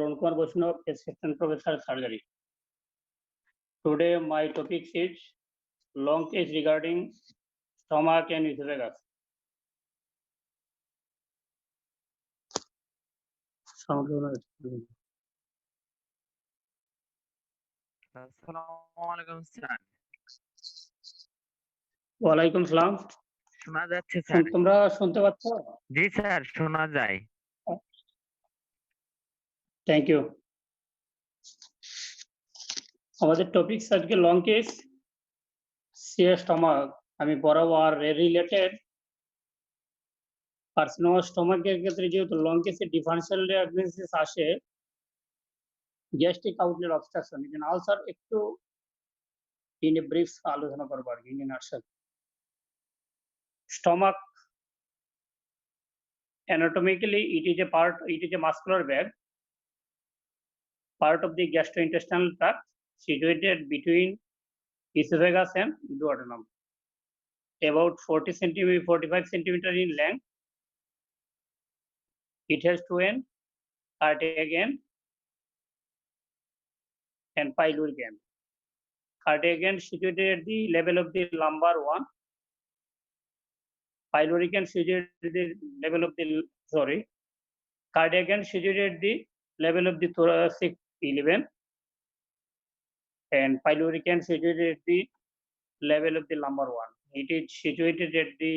Arun Kumar Vaishnav, Assistant Professor Surgery. Today my topic is long case regarding stomach and esophagus. আসসালামু sir. ওয়ালাইকুম সালাম। শোনা যাচ্ছে sir? তোমরা শুনতে পাচ্ছ? জি স্যার, শোনা যায়। Thank you. আমাদের টপিক আজকে লং কেস সিএ স্টমাক। আমি বরাবর রিলেটেড কার্সিনোমা স্টমাকের ক্ষেত্রে যেহেতু লং কেসে ডিফারেন্সিয়াল ডায়াগনোসিস আসে গ্যাস্ট্রিক আউটলেট অবস্ট্রাকশন এখানে আলসার একটু ইন এ ব্রিফ আলোচনা করবো আর কি in nutshell. Stomach anatomically it is a muscular bag, part of the gastrointestinal tract situated between esophagus and duodenum, about 45 centimeter in length. It has two ends, cardiac end and pyloric end. Cardiac end situated at the level of the lumbar one. Pyloric end situated at the level of the cardiac end situated at the level of the thoracic 11, and pyloric end situated at the level of the lumbar one. It is situated at the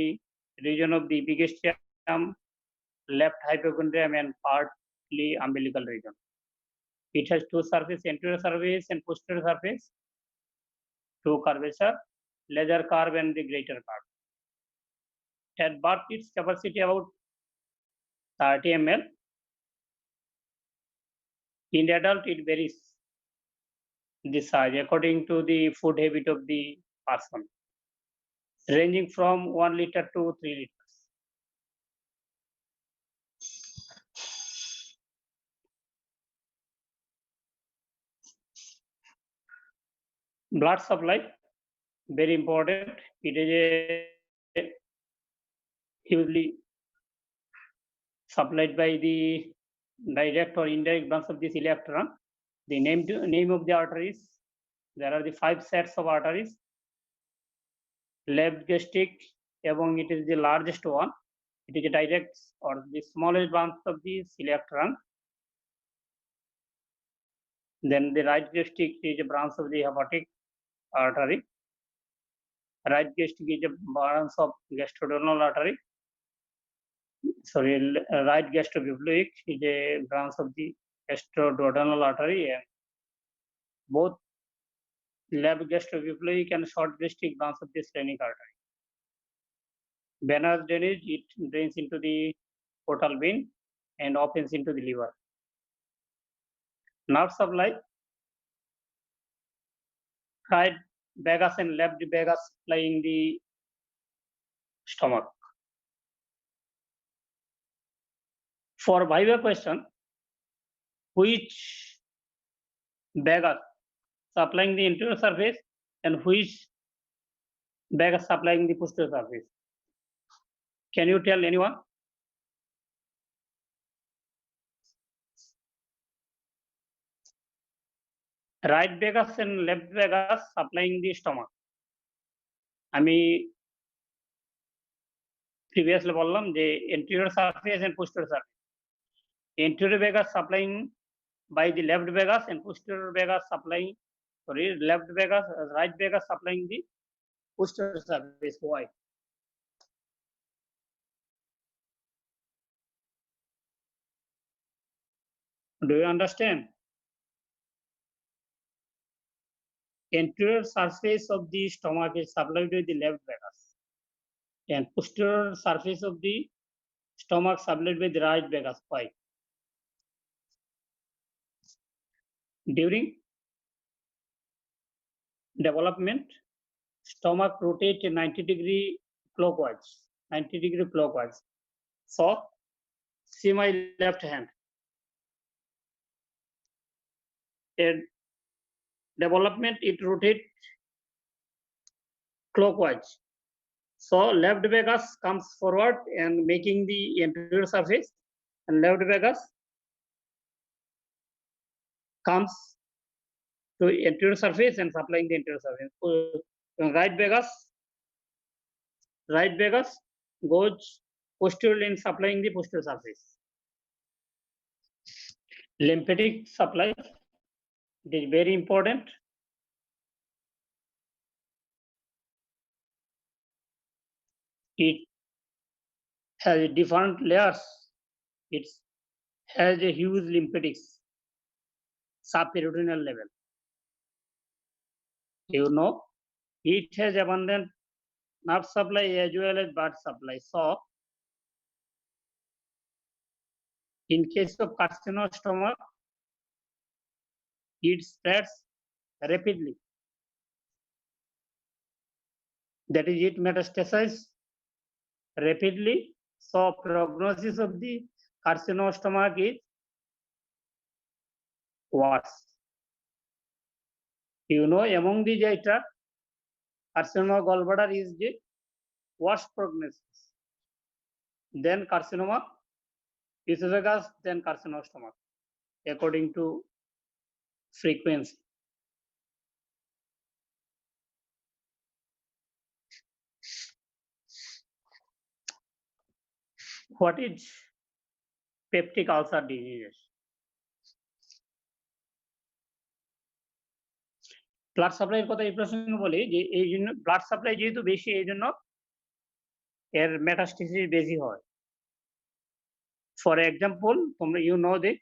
region of the epigastrium, left hypochondrium and partly umbilical region. It has two surfaces, anterior surface and posterior surface, two curvature, lesser curve and the greater curve. At birth, its capacity about 30 ml. In adult, it varies the size according to the food habit of the person, ranging from 1 liter to 3 liters. Blood supply, very important. It is a hugely supplied by the direct or indirect branch of this electron. The name of the arteries, there are the 5 sets of arteries. Left gastric, among it is the largest one. It is a direct or the smallest branch of this electron. Then the right gastric is a branch of the hepatic artery. Right gastric is a branch of gastroduodenal artery. Right gastrobiblic is a branch of the gastroduodenal artery, and both left gastrobiblic and short gastric branch of the splenic artery. Venous drainage, it drains into the portal vein and opens into the liver. Nerve supply, right vagus and left vagus supplying the stomach. For viva question, which vagus supplying the anterior surface and which vagus supplying the posterior surface? Can you tell anyone? Right vagus and left vagus supplying the stomach. আমি previously বললাম যে anterior surface and posterior surface. Anterior vagus supplying by the left vagus and posterior vagus supplying, right vagus supplying the posterior surface. Why? Do you understand? Anterior surface of the stomach is supplied with the left vagus, and posterior surface of the stomach supplied with the right vagus. Why? During development, stomach rotates 90-degree clockwise. So, see my left hand. In development, it rotates clockwise. So, left vagus comes forward and making the anterior surface, and left vagus comes to anterior surface and supplying the anterior surface. Right vagus goes posteriorly and supplying the posterior surface. Lymphatic supply, it is very important. It has different layers. It has a huge lymphatics, subperitoneal level. You know, it has abundant nerve supply as well as blood supply. So, in case of carcinostomach, it spreads rapidly. That is, it metastasizes rapidly. So, prognosis of the carcinostomach is worse. You know, among the GI tract, carcinoma gallbladder is the worst prognosis. Then carcinoma esophagus, then carcinostomach, according to frequency. What is peptic ulcer diseases? Blood সাপ্লাইয়ের কথা এই প্রসঙ্গে বলি যে এই জন্য blood supply যেহেতু বেশি এই জন্য এর মেটাস্টেসিস বেশি হয়। ফর এক্সাম্পল, তোমরা you know the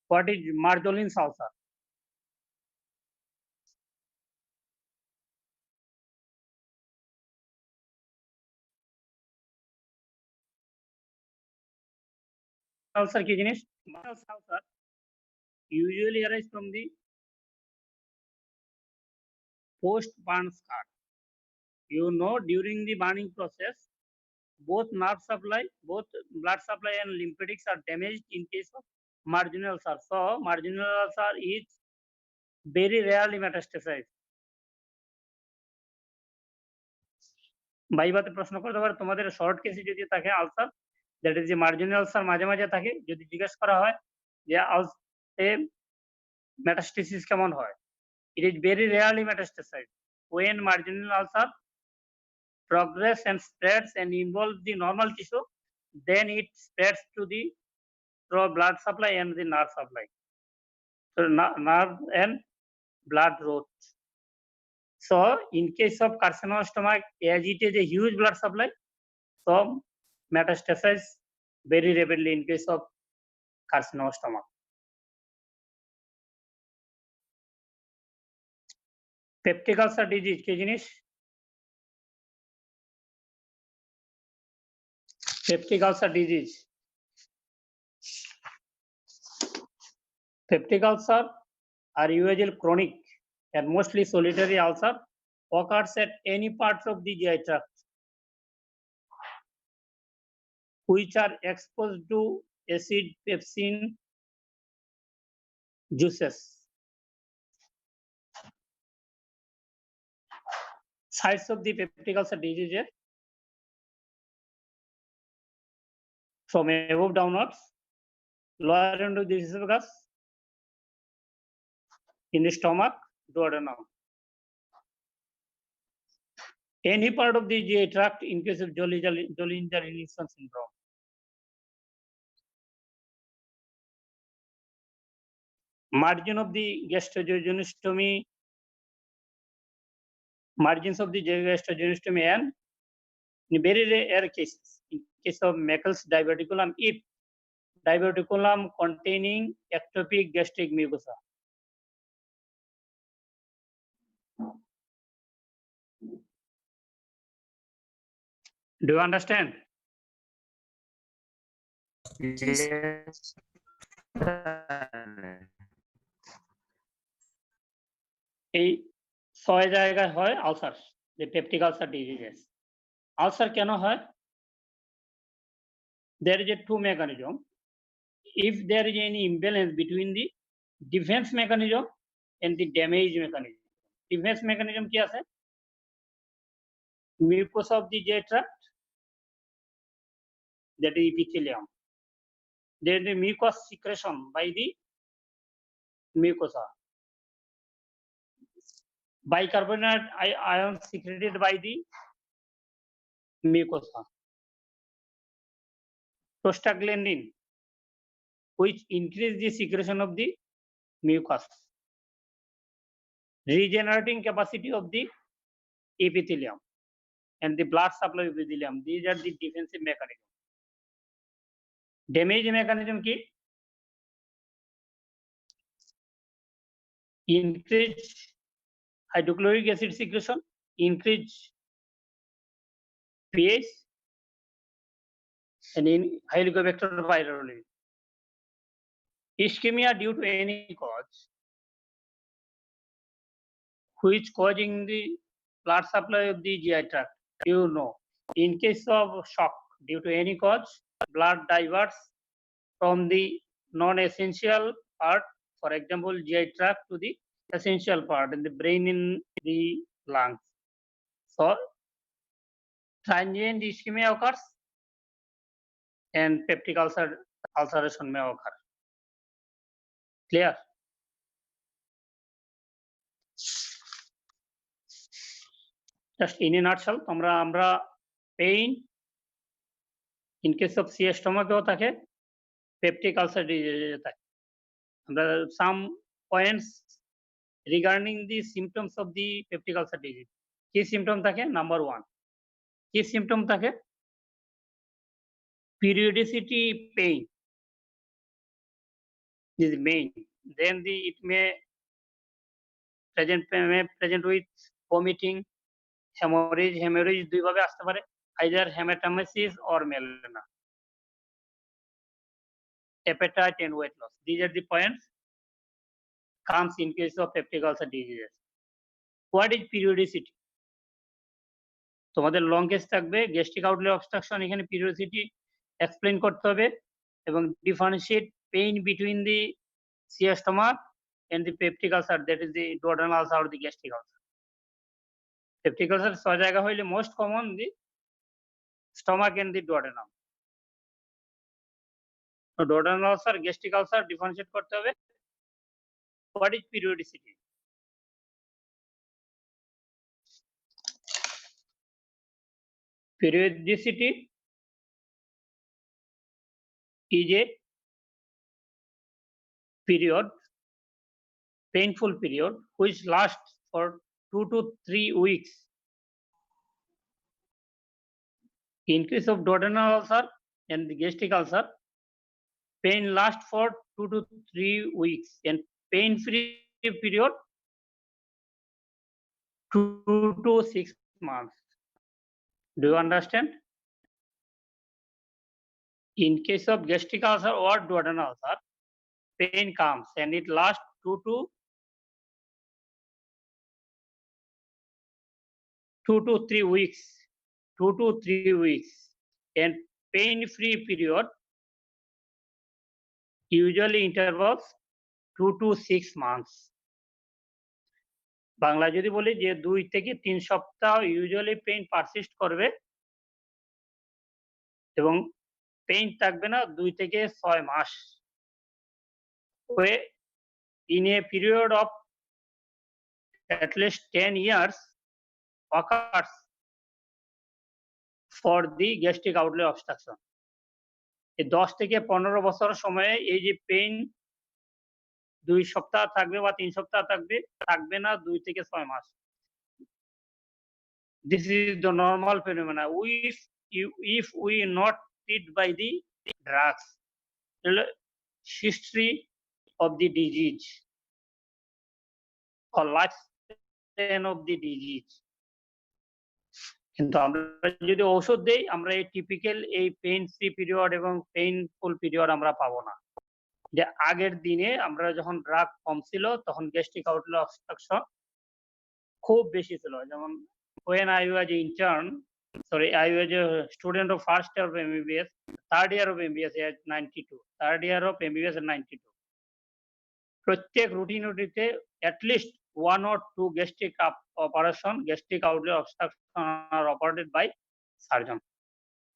what is Marjolin's ulcer. Ulcer কি জিনিস? Ulcer usually arise from the post burn scar. You know, during the burning process, both nerve supply, both blood supply and lymphatics are damaged in case of marginal ulcer. So, marginal ulcer is very rarely metastasized. ভাইবাতে প্রশ্ন করতে পারে তোমাদের short কেসে যদি থাকে ulcer, that is যে marginal ulcer মাঝে মাঝে থাকে, যদি জিজ্ঞেস করা হয় যে মেটাস্টেসিস কেমন হয়, it is very rarely metastasized. When marginal ulcer progress and spreads and involves the normal tissue, then it spreads to the through blood supply and the nerve supply. So nerve and blood route. So in case of carcinostomach, as it is a huge blood supply, so metastasize very rapidly in case of carcinostomach. Peptic ulcer disease কি জিনিস? Peptic ulcer disease. Peptic ulcer are usually chronic and mostly solitary ulcer occurs at any parts of the GI tract which are exposed to acid pepsin juices. Sites of the peptic ulcer disease from above downwards, lower end of the esophagus, in the stomach, duodenum. Any part of the GI tract in case of Zollinger-Ellison syndrome. Margin of the gastrojejunostomy, margins of the gastrojejunostomy, and in very rare cases, in case of Meckel's diverticulum, if diverticulum containing ectopic gastric mucosa. Do you understand? Yes. এই 6 জায়গায় হয় ulcer, যে peptic ulcer diseases. Ulcer কেন হয়? There is a two mechanism. If there is any imbalance between the defense mechanism and the damage mechanism. Defense mechanism কি আছে? Mucosa of the GI tract, that is epithelium. There is a mucus secretion by the mucosa. Bicarbonate ion secreted by the mucosa. Prostaglandin, which increase the secretion of the mucus. Regenerating capacity of the epithelium and the blood supply epithelium. These are the defensive mechanism. Damage mechanism ki? Increase hydrochloric acid secretion, increase pH, and in Helicobacter pylori. Ischemia due to any cause, which causing the blood supply of the GI tract. You know, in case of shock due to any cause, blood diverts from the non-essential part, for example, GI tract, to the essential part in the brain, in the lungs. So, transient ischemia occurs and peptic ulceration may occur. Clear? Just in a nutshell, আমরা pain in case of CS stomach থাকে, peptic ulcer disease থাকে. Some points regarding the symptoms of the peptic ulcer disease. Key symptom থাকে? Number 1. Key symptom থাকে? Periodicity pain is main. Then it may present with vomiting, hemorrhage দুইভাবে আসতে পারে, either hematemesis or melena. Appetite and weight loss. These are the points comes in case of peptic ulcer diseases. What is periodicity? তোমাদের long case থাকবে, gastric outlet obstruction, এখানে periodicity explain করতে হবে এবং differentiate pain between the CA stomach and the peptic ulcer, that is the duodenal ulcer or the gastric ulcer. Peptic ulcer 6 জায়গা হইলে most common the stomach and the duodenum. তো duodenal ulcer, gastric ulcer differentiate করতে হবে। What is periodicity? Periodicity is a period, painful period, which lasts for 2 to 3 weeks. In case of duodenal ulcer and the gastric ulcer, pain lasts for 2 to 3 weeks, and pain-free period 2 to 6 months. Do you understand? In case of gastric ulcer or duodenal ulcer, pain comes and it lasts 2 to 3 weeks. 2 to 3 weeks, and pain-free period usually intervals 2 to 6 months. Bangla যদি বলি যে 2 থেকে 3 সপ্তাহ usually pain persist করবে এবং pain থাকবে না 2 থেকে 6 মাস। In a period of at least 10 years occurs for the gastric outlet obstruction. এই 10 থেকে 15 বছর সময়ে এই যে পেইন 2 সপ্তাহ থাকবে বা 3 সপ্তাহ থাকবে না 2 থেকে 6 মাস। This is the normal phenomena. If we not treat by the drugs, history of the disease or lifespan of the disease. কিন্তু আমরা যদি ঔষধ দেই, আমরা এই টিপিক্যাল এই পেইন ফ্রি পিরিয়ড এবং পেইনফুল পিরিয়ড আমরা পাবো না। যে আগের দিনে আমরা যখন ড্রাগ কম ছিল তখন গ্যাস্ট্রিক আউটলেট অবস্ট্রাকশন খুব বেশি ছিল। যেমন when I was a student of first year of MBBS, third year of MBBS at 92, third year of MBBS at 92. প্রত্যেক রুটিতে at least 1 or 2 gastric operation, gastric outlet obstruction are operated by surgeon.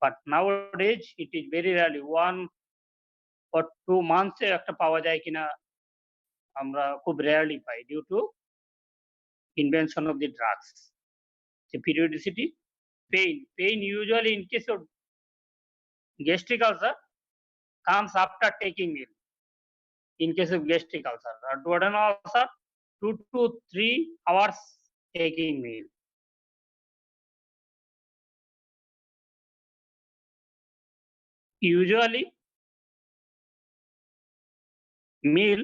But nowadays it is very rarely 1 or 2 months একটা পাওয়া যায় কিনা আমরা খুব rarely পাই due to invention of the drugs. The periodicity, pain usually in case of gastric ulcer comes after taking meal. In case of gastric ulcer, or duodenal ulcer, 2 to 3 hours taking meal. Usually, meal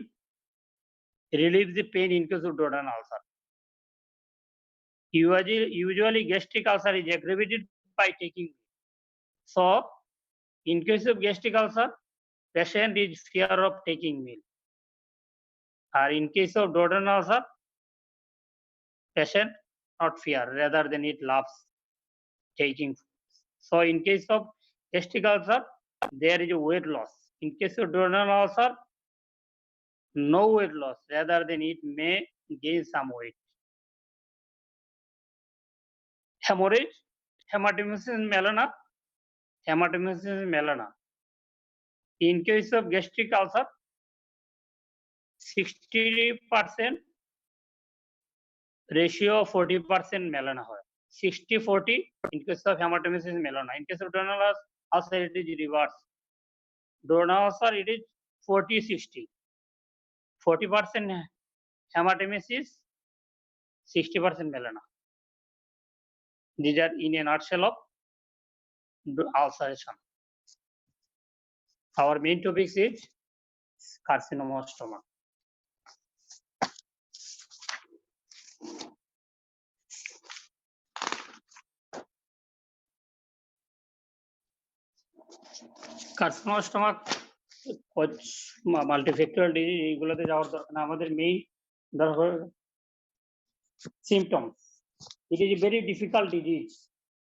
relieves the pain in case of duodenal ulcer. Usually gastric ulcer is aggravated by taking meal. So, in case of gastric ulcer, patient is fear of taking meal. Or in case of duodenal ulcer, patient not fear, rather than it loves taking. So in case of gastric ulcer, there is a weight loss. In case of duodenal ulcer, no weight loss, rather than it may gain some weight. Hemorrhage, hematemesis melena, hematemesis melena. In case of gastric ulcer, 60% ratio 40% melena হয় 60-40 in case of hematemesis melena. In case of duodenal ulcer, it is reverse. Duodenal ulcer, it is 40-60. 40% hematemesis, 60% melena. These are in a nutshell of ulceration. Our main topic is carcinoma of stomach. Carcinoma of stomach multifactorial disease, এগুলোতে যাওয়ার দরকার না। আমাদের main দরকার symptoms. It is a very difficult disease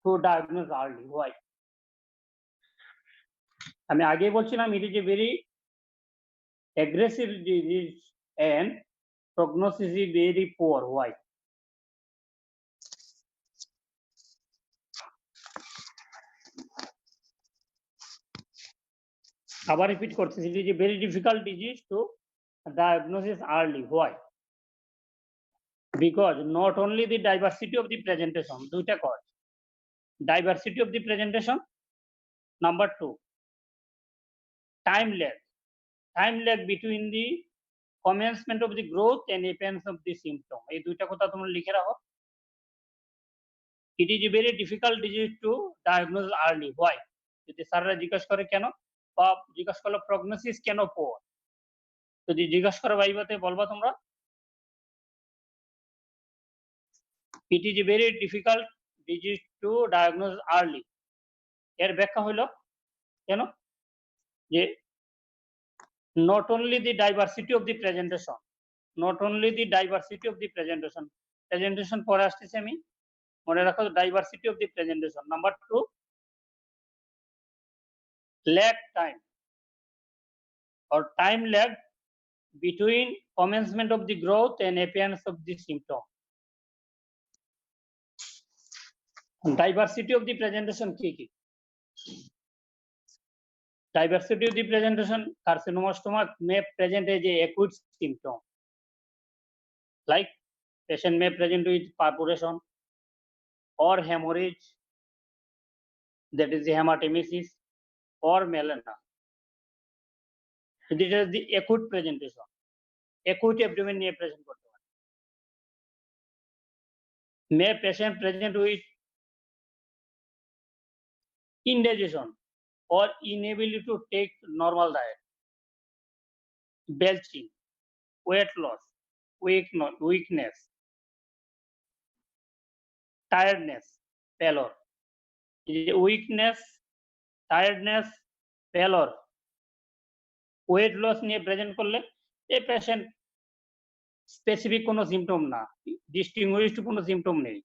to diagnose early. Why? আমি আগে বলছিলাম it is a very aggressive disease and prognosis is very poor. Why? আবার রিপিট করতেছি, it is a very difficult disease to diagnose early. Why? Because not only the diversity of the presentation, দুইটা cause. Diversity of the presentation. Number 2, time lag between the commencement of the growth and appearance of the symptom. এই দুইটা কথা তোমরা লিখে রাখো। It is a very difficult disease to diagnose early. Why? যদি স্যাররা জিজ্ঞাসা করে কেন, বা জিজ্ঞাসা করলে প্রগনোসিস কেন পোর, যদি জিজ্ঞাসা করে ভাইবাতে বলবা তোমরা it is a very difficult disease to diagnose early. এর ব্যাখ্যা হলো কেন, যে not only the diversity of the presentation, presentation পরে আসতেছে, আমি মনে রাখো diversity of the presentation. Number 2, lag time or time lag between commencement of the growth and appearance of the symptom. Diversity of the presentation কি কি? Diversity of the presentation, carcinoma of stomach may present as a acute symptom, like patient may present with perforation or hemorrhage, that is the hematemesis, or melena. This is the acute presentation. Acute abdomen নিয়ে present করতে পারে। May patient present with indigestion or inability to take normal diet, belching, weight loss, weakness, tiredness, pallor. Weakness, tiredness, pallor, weight loss নিয়ে present করলে এই patient specific কোনো symptom না, distinguished কোনো symptom নেই,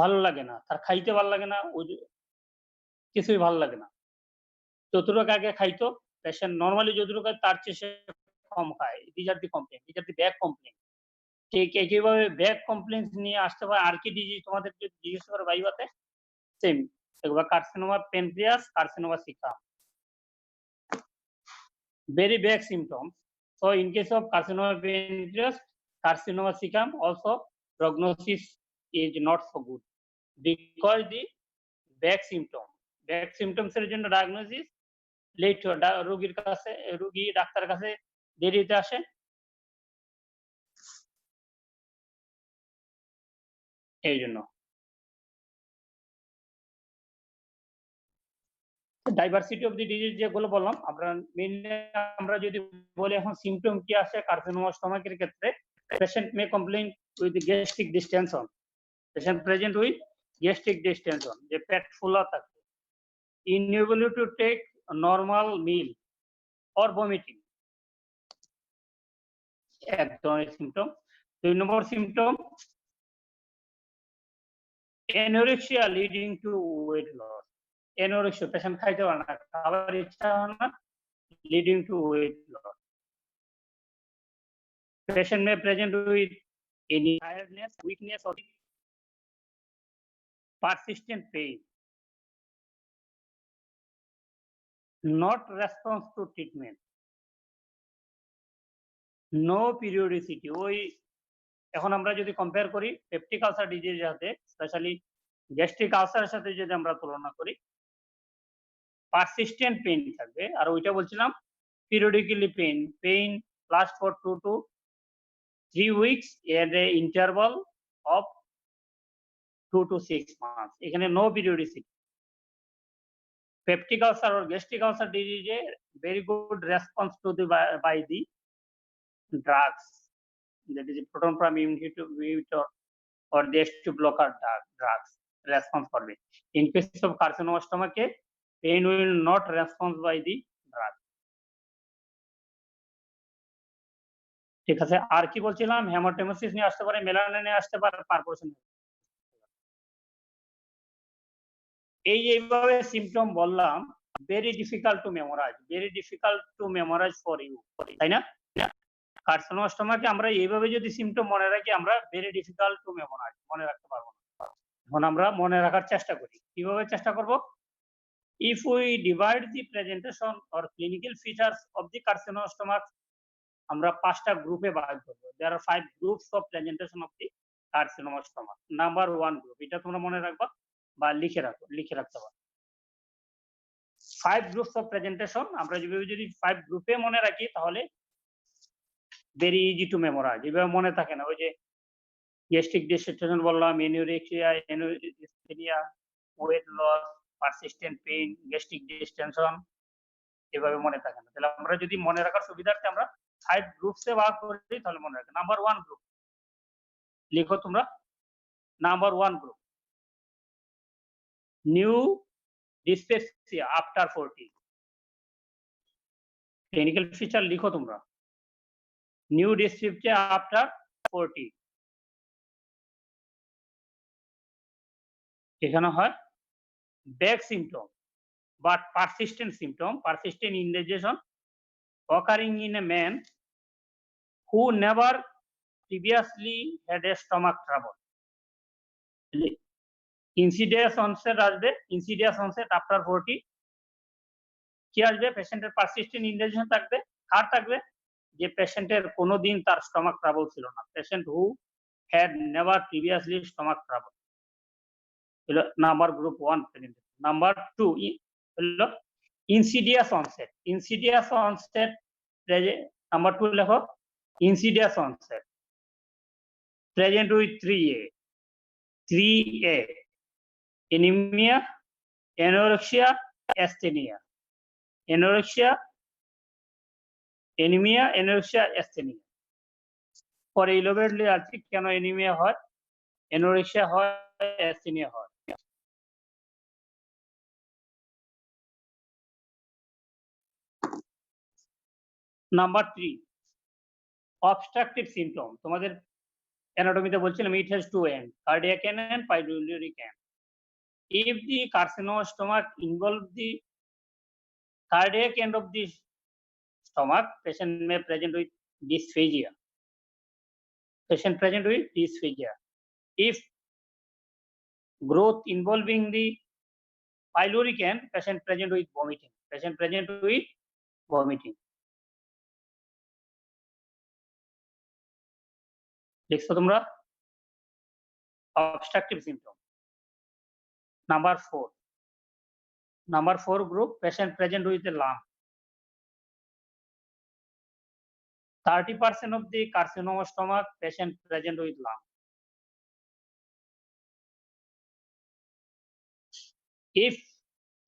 ভালো লাগে না, তার খাইতে ভালো লাগে না, কিছুই ভালো লাগে না। যতটুকু আগে খাইতো পেশেন্ট নর্মালি যতটুকু খায় তার চেয়ে সে কম খায়। These are the complain, these are the back complain. ঠিক একইভাবে ব্যাক কমপ্লেন নিয়ে আসতে পারে আর কি ডিজিজ, তোমাদের যদি জিজ্ঞেস করে ভাইবাতে সেম, একবার carcinoma pancreas, carcinoma caecum. Very bad symptoms So in case of carcinoma of pancreas, carcinoma secum, also prognosis is not so good because the back symptoms এর জন্য diagnosis late রোগীর কাছে রোগী ডাক্তারের কাছে দেরিতে আসে এই জন্য ডাইভার্সিটি অফ দি ডিজিজ যেগুলো বললাম আমরা যদি বলি এখন সিমটম কি আসে কার্সিনোমা স্টোমাকের ক্ষেত্রে patient May complain with gastric distinction patient present with gastric distinction যে পেট ফুলা থাকে inability to take a normal meal or vomiting এক ধরনের symptom 2 number symptom anorexia leading to weight loss anorexia patient খাইতে পারে না খাবার ইচ্ছা হয় না leading to weight loss patient may present with any tiredness weakness or persistent pain not response to treatment no periodicity ওই এখন আমরা যদি কম্পেয়ার করি পেপটিক আলসার ডিজিজের সাথে স্পেশালি গ্যাস্ট্রিক আলসারের সাথে যদি আমরা তুলনা করি পারসিস্টেন্ট পেইন থাকবে আর ওইটা বলছিলাম periodically pain last for 2 to 3 weeks এর ইন্টারভাল অফ 2 to 6 months এখানে no periodicity peptic ulcer or gastric ulcer disease very good response to the by the drugs that is proton pump inhibitor or the H2 blocker drugs response করবে in case of carcinoma stomach pain will not respond by the drug ঠিক আছে আর কি বলছিলাম হেমাটোমেসিস নিয়ে আসতে পারে melanin নিয়ে আসতে পারে পারপোরেশন এইভাবে সিম্পটম বললাম very difficult to memorize for you তাই না কার্সিনোমা স্টোমাকে আমরা এইভাবে যদি সিম্পটম মনে রাখি আমরা very difficult to memorize মনে রাখতে পারবো না এখন আমরা মনে রাখার চেষ্টা করি কিভাবে চেষ্টা করব if we divide the presentation or clinical features of the carcinoma stomach আমরা 5টা গ্রুপে ভাগ করব there are 5 groups of presentation of the carcinoma stomach number 1 group এটা তোমরা মনে রাখবা বা লিখে রাখতে পারো 5 groups of presentation আমরা যদি 5 গ্রুপে মনে রাখি তাহলে very easy to memorize এভাবে মনে থাকে না ওই যে গ্যাস্ট্রিক ডিস্টেনশন বললাম anorexia anorexia weight loss persistent pain gastric distension এভাবে মনে থাকে না তাহলে আমরা যদি মনে রাখার সুবিধার্থে আমরা 5 গ্রুপসে ভাগ করি তাহলে মনে রাখবে নাম্বার 1 গ্রুপ লিখো তোমরা number 1 group new dyspepsia after 40 clinical feature লিখো তোমরা নিউ dyspepsia after 40 এখানে হয় back symptom but persistent indigestion occurring in a man who never previously had a stomach trouble insidious onset আসবে insidious onset after 40 কি আসবে পেশেন্টের persistent indigestion থাকবে আর থাকবে যে পেশেন্টের কোনোদিন তার স্টমাক ট্রাবল ছিল না patient who had never previously stomach trouble হলো নাম্বার গ্রুপ 1 নাম্বার 2 হলো insidious onset নাম্বার 2 লেখো insidious onset present with 3A anemia anorexia asthenia anemia anorexia asthenia পরে ইলোবেটলি আছে কেন অ্যানিমিয়া হয় anorexia হয় asthenia হয় নাম্বার 3 obstructive symptom তোমাদের অ্যানাটমিতে বলছিলাম it has two ends cardiac end and pyloric end if the carcinoma stomach involve the cardiac end of the stomach patient may present with dysphagia if growth involving the pyloric end patient present with vomiting লিখছো তোমরা? obstructive symptom. Number 4 group, patient present with a lump. 30% of the carcinoma stomach, patient present with lump. If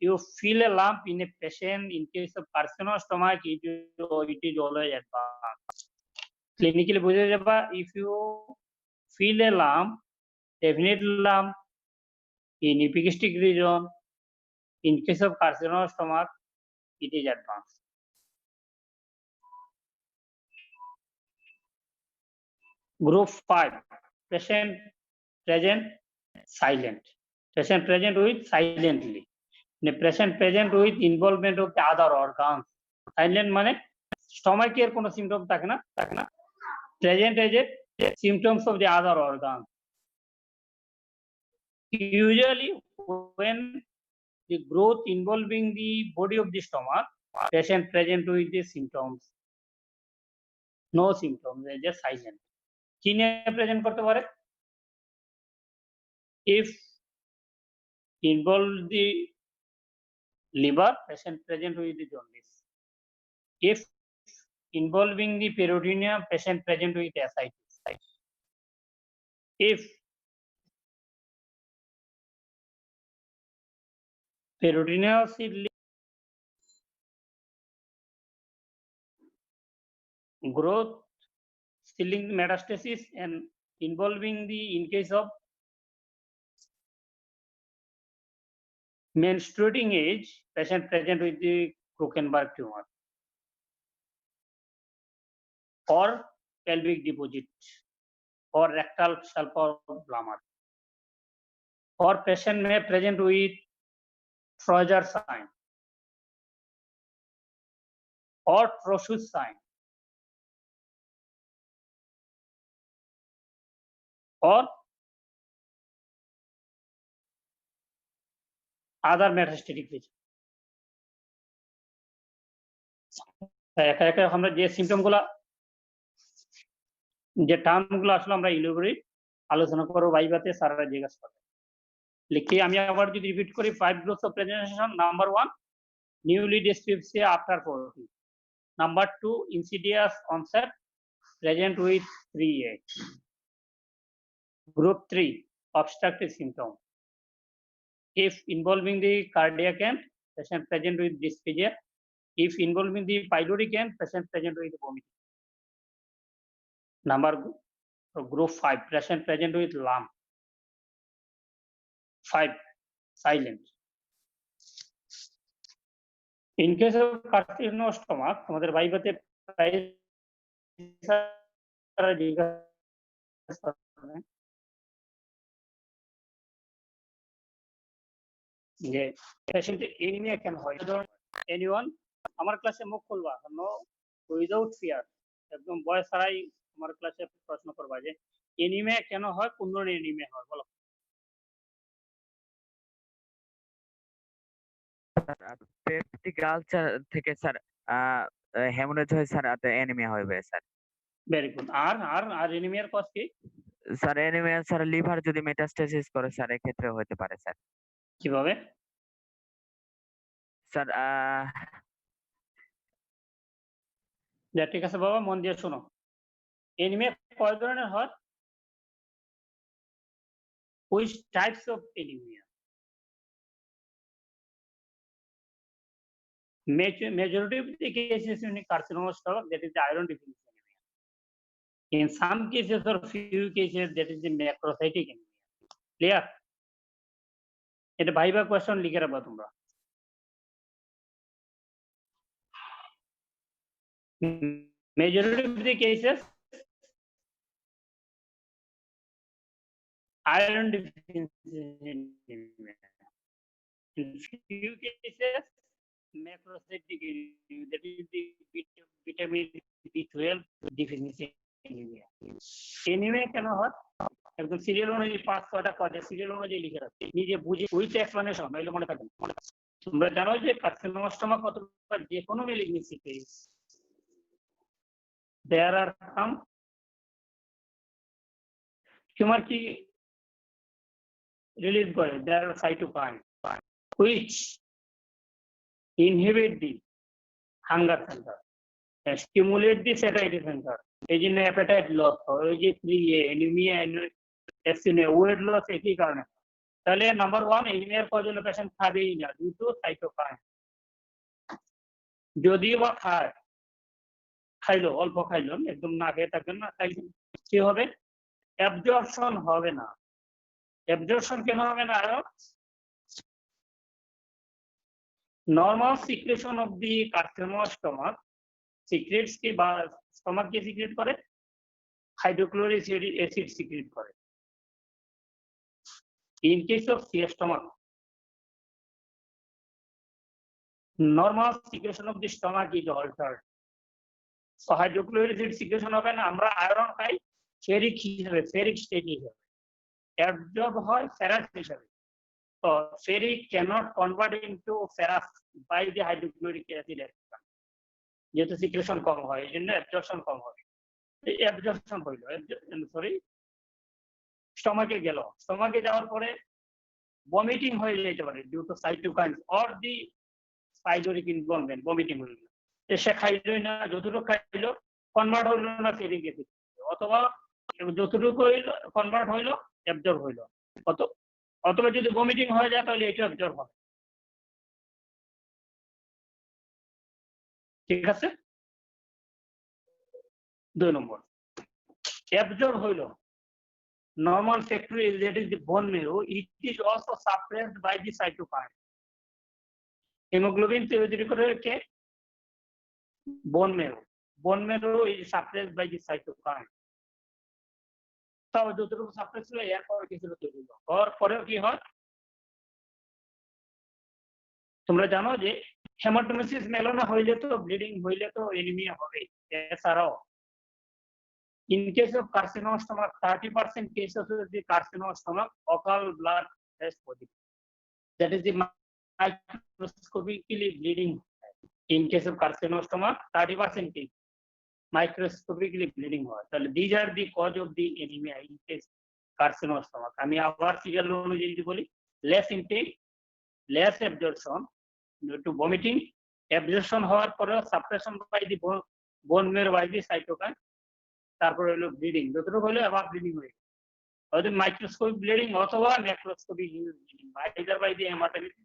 you feel a lump in a patient in case of carcinoma stomach, it is always advanced. Clinically বুঝে যাবা, if you feel a lump, definite lump in epigastric region, in case of carcinoma stomach, it is advanced. Group 5, patient present silent. Patient present with silently. The patient present with involvement of the other organs. Silent মানে স্টমাকের কোনো symptom থাকে না, present as a symptoms of the other organs. Usually when the growth involving the body of the stomach, patient present with the symptoms. No symptoms, they are just silent. কি নিয়ে present করতে পারে? If involve the liver, patient present with the jaundice. If involving the peritoneum, patient present with ascites. If peritoneous growth, ceiling metastasis, and involving the, in case of menstruating age, patient present with the Krukenberg tumor or pelvic deposit or rectal salpingo, or patient may present with Troyer sign or Trochus sign or other metastatic region. একা একা আমরা যে symptom গুলা, যে term গুলো আসলে আমরা elaborate আলোচনা করব ভাইভাতে, স্যাররা জিজ্ঞাসা করবে। লিখি আমি আবার যদি রিপিট করি, 5 groups of presentation. Number 1, newly dyspepsia after 40. Number 2, insidious onset, present with 3A. Group 3, obstructive symptom. If involving the cardiac end, patient present with dysphagia. If involving the pyloric end, patient present with vomiting. Number group 5, patient present with lump. 5, silent. In case of carcinoma stomach, আমাদের ভাইভাতে প্রায় যে patient anaemia কেন হয়? Anyone আমার ক্লাসে মুখ খুলবা, no without fear, একদম ভয় ছাড়াই আমার ক্লাসে প্রশ্ন করবা যে এনিমিয়া কেন হয়, কোন ধরনের এনিমিয়া হয় বলো। পেপটিক আলসার থেকে স্যার হেমোরেজ হয় স্যার, অ্যানিমিয়া হবে স্যার। Very good. আর এনিমিয়ার কজ কি? স্যার অ্যানিমিয়া স্যার লিভার যদি মেটাস্টেসিস করে স্যার, এক্ষেত্রে হতে পারে স্যার। কিভাবে? স্যার ঠিক আছে বাবা, মন দিয়ে শোনো। এনিমিয়া কয় ধরনের হয়? Which types of anemia? Majority of the cases in carcinoma stomach, that is the iron deficiency anemia. In some cases or few cases, that is the macrocytic anemia. Clear? এটা ভাইবা কোয়েশ্চন লিখে রাখবা তোমরা। Majority of the cases, iron deficiency anemia. In few cases, macrocytic anemia, that is the vitamin B12 deficiency anemia. Anemia কেন হয়? একদম serial অনুযায়ী 5-6টা কজে serial অনুযায়ী লিখে রাখবে, নিজে বুঝে উইথ এক্সপ্লেনেশন, নইলে মনে থাকবে। তোমরা জানো যে কার্সিনোমা স্টোমাক অথবা যে কোনো ম্যালিগনেন্সিতে there are some টিউমার কি রিলিজ করে? দেয়ার আর cytokine which inhibit the hunger center, stimulate the satiety center, এই জন্য অ্যাপেটাইট লস হয়, ওই যে 3A অ্যানিমিয়া, অ্যাসিনিয়া, ওয়েট লস একই কারণে। তাহলে নাম্বার 1 অ্যানিমিয়ার কজন পেশেন্ট খাবেই না, due to সাইটোকাইন। যদিও বা খাইলো অল্প খাইলো, একদম না খেয়ে থাকবেন না, খাইলেন কি হবে? অ্যাবজর্পশন হবে না। অ্যাবজর্পশন কেন হবে না? Normal secretion of the carcinomas stomach secretes কি বা স্টমাক কে সিক্রেট করে? হাইড্রোক্লোরিক অ্যাসিড সিক্রেট করে। In case of CA stomach, normal secretion of the stomach is altered. So hydrochloric acid secretion হবে না, আমরা আয়রন খাই ফেরিক হিসেবে, ফেরিক স্টেট হিসেবে, অ্যাবজর্ব হয় ফেরাস হিসেবে। তো ferric cannot convert into ferrous by the hydrochloric acid action, যেহেতু সিক্রেশন কম হয় এই জন্য অ্যাবজর্পশন কম হবে। অ্যাবজর্পশন হইল, সরি, স্টমাকে গেল, স্টমাকে যাওয়ার পরে ভমিটিং হয়ে যেতে পারে due to cytokine or the pyloric involvement, vomiting হইল। সে খাইলই না, যতটুকু খাইলো কনভার্ট হইল না ফেরিক অ্যাসিড, অথবা যতটুকু হইলো কনভার্ট হইলো অ্যাবজর্ব হইলো, অথবা যদি ভমিটিং হয়ে যায় তাহলে এটা অ্যাবজর্ব হবে। ঠিক আছে? 2 নম্বর, অ্যাবজর্ব হইলো normal factor is that is the bone marrow, it is also suppressed by the cytokine. Hemoglobin তৈরি করে কে? bone marrow is suppressed by the cytokine. তাও যতটুকু সাপ্রেস ছিল এরপর কিছুটা তৈরি হলো, হওয়ার পরেও কি হয় তোমরা জানো যে হেমাটোমেসিস মেলানো হইলে তো ব্লিডিং হইলে তো এনিমিয়া হবে। এছাড়াও in case of carcinoma stomach, 30% cases of the carcinoma stomach occult blood test positive, that is the microscopically bleeding. In case of carcinoma stomach, 30% case microscopically bleeding হয়। তাহলে these are the cause of the anemia in case carcinoma stomach. আমি আবার serial অনুযায়ী যদি বলি, less intake, less absorption due to vomiting, absorption হওয়ার পরে suppression by the bone marrow by the cytokine, তারপরে হলো ব্লিডিং, যতটুকু হলো আবার ব্লিডিং হয়ে হয়তো মাইক্রোস্কোপিক ব্লিডিং অথবা macroscopic bleeding, either by the hematology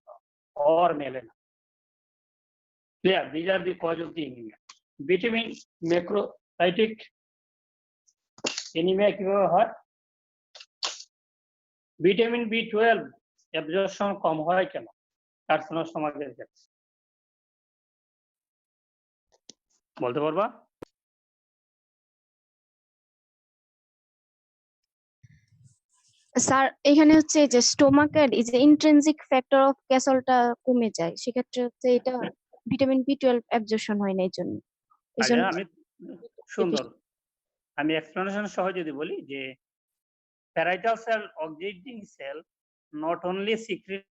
or melena. Clear? These are the cause of the anemia. Vitamin macrocytic anemia কিভাবে হয়? ভিটামিন B12 অ্যাবজর্পশন কম হয় কেন কার্সিনোমা স্টমাকের ক্ষেত্রে? বলতে পারবা? স্যার এখানে হচ্ছে যে স্টোমাকের এই যে ইন্ট্রিনসিক ফ্যাক্টর অফ ক্যাসলটা কমে যায়, সেক্ষেত্রে হচ্ছে এটা ভিটামিন B12 অ্যাবজর্পশন হয় না এই জন্য। আমি সুন্দর, আমি এক্সপ্লেনেশন সহ যদি বলি যে parietal cell oxidating cell not only secrete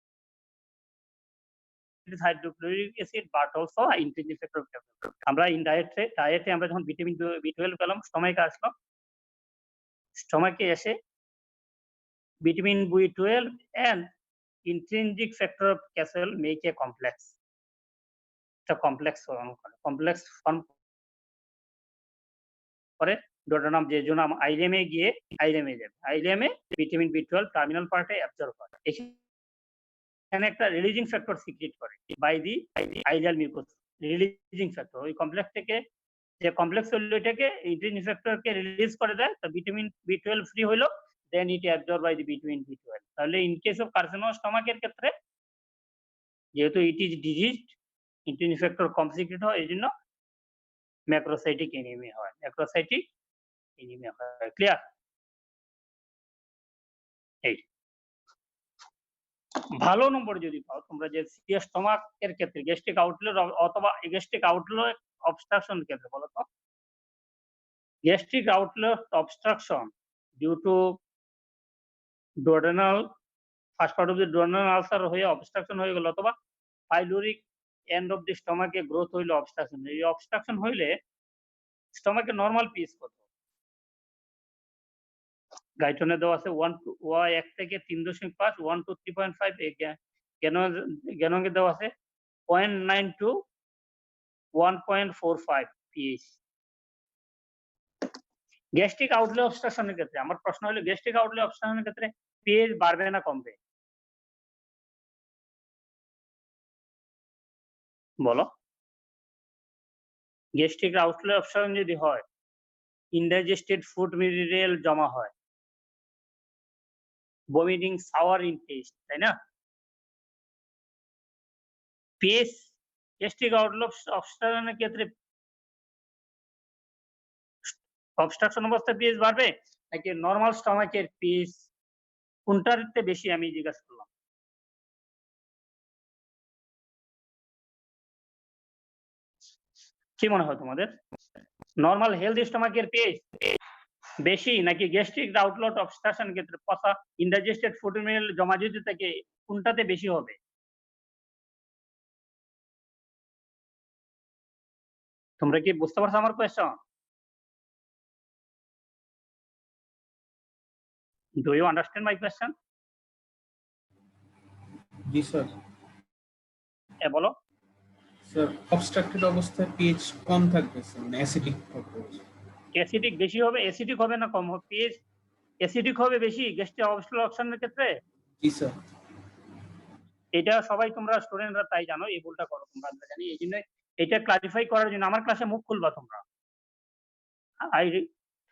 hydrochloric acid but also intrinsic factor of Castle. আমরা ডায়েটে আমরা যখন ভিটামিন B12 পেলাম, স্টমাকে আসলো, স্টমাকে এসে vitamin B12 and intrinsic factor of Castle make a complex. It's a complex form করে ডোডানাম, যে জন্য আইলেমে গিয়ে আইলেমে ভিটামিন B12 টার্মিনাল পার্টে অ্যাবজর্ব হয়। এখানে একটা রিলিজিং ফ্যাক্টর সিক্রেট করে by the ileal mucus, releasing factor ওই কমপ্লেক্স থেকে, যে কমপ্লেক্স হলো এটাকে ইন্ট্রিনসিক ফ্যাক্টরকে রিলিজ করে দেয়, তো ভিটামিন B12 ফ্রি হলো, then it absorbed by the vitamin B12. তাহলে in case of carcinoma স্টমাকের ক্ষেত্রে যেহেতু it is diseased, intrinsic factor com secret হয়, এই জন্য ম্যাক্রোসাইটিক এনিমিয়া হয়, ক্লিয়ার? এই ভালো নম্বর যদি পাও তোমরা, যে স্টমাকের ক্ষেত্রে গ্যাস্ট্রিক আউটলেট অথবা গ্যাস্ট্রিক আউটলেট অবস্ট্রাকশন ক্ষেত্রে বলো তো, gastric outlet obstruction due to duodenal, first part of the duodenal ulcer হয়ে অবস্ট্রাকশন হয়ে গেল, অথবা পাইলোরিক এন্ড অফ দি স্টমাকে গ্রোথ হইলো অবস্ট্রাকশন। এই অবস্ট্রাকশন হইলে স্টমাকে নরমাল পিস কত গাইটনে দেওয়া আছে 1 থেকে 3.5 1 to 3.5 গ্যানঙ্গে দেওয়া আছে 0.9 to 1.45 pH। গ্যাস্ট্রিক আউটলে অবস্ট্রাকশনের ক্ষেত্রে আমার প্রশ্ন হলো গ্যাস্ট্রিক আউটলে অবস্ট্রাকশনের ক্ষেত্রে pH বাড়বে না কমবে? বলো। গ্যাস্ট্রিক আউটলে অবস্ট্রাকশন যদি হয়, ইনডাইজেস্টেড ফুড মেটেরিয়াল জমা হয়, ভমিটিং, সাওয়ার ইন টেস্ট, তাই না? pH গ্যাস্ট্রিক আউটলে অবস্ট্রাকশনের ক্ষেত্রে অবস্ট্রাকশন অবস্থায় pH বাড়বে নাকি নরমাল স্টমাকের pH কোনটাতে বেশি আমি জিজ্ঞাসা করলাম? কি মনে হয় তোমাদের? নরমাল হেলদি স্টমাকের pH বেশি নাকি গ্যাস্ট্রিক আউটলেট অবস্ট্রাকশন ক্ষেত্রে পচা ইনডাইজেস্টেড ফুড মেটেরিয়াল জমা যদি থাকে কোনটাতে বেশি হবে? তোমরা কি বুঝতে পারছো আমার question? Do you understand my question? G sir. বলো। স্যার অবস্ট্রাক্টেড অবস্থায় pH কম থাকবে স্যার, মানে অ্যাসিডিক থাকবে। অ্যাসিডিক বেশি হবে, অ্যাসিডিক হবে না কম হবে? pH অ্যাসিডিক হবে বেশি গ্যাস্ট্রিক অবস্ট্রাকশনের ক্ষেত্রে? জি স্যার। এটা সবাই তোমরা স্টুডেন্টরা তাই জানো, এই ভুলটা করো তোমরা, আমরা জানি। এই জন্য এটা ক্লারিফাই করার জন্য আমার ক্লাসে মুখ খুলবা তোমরা। I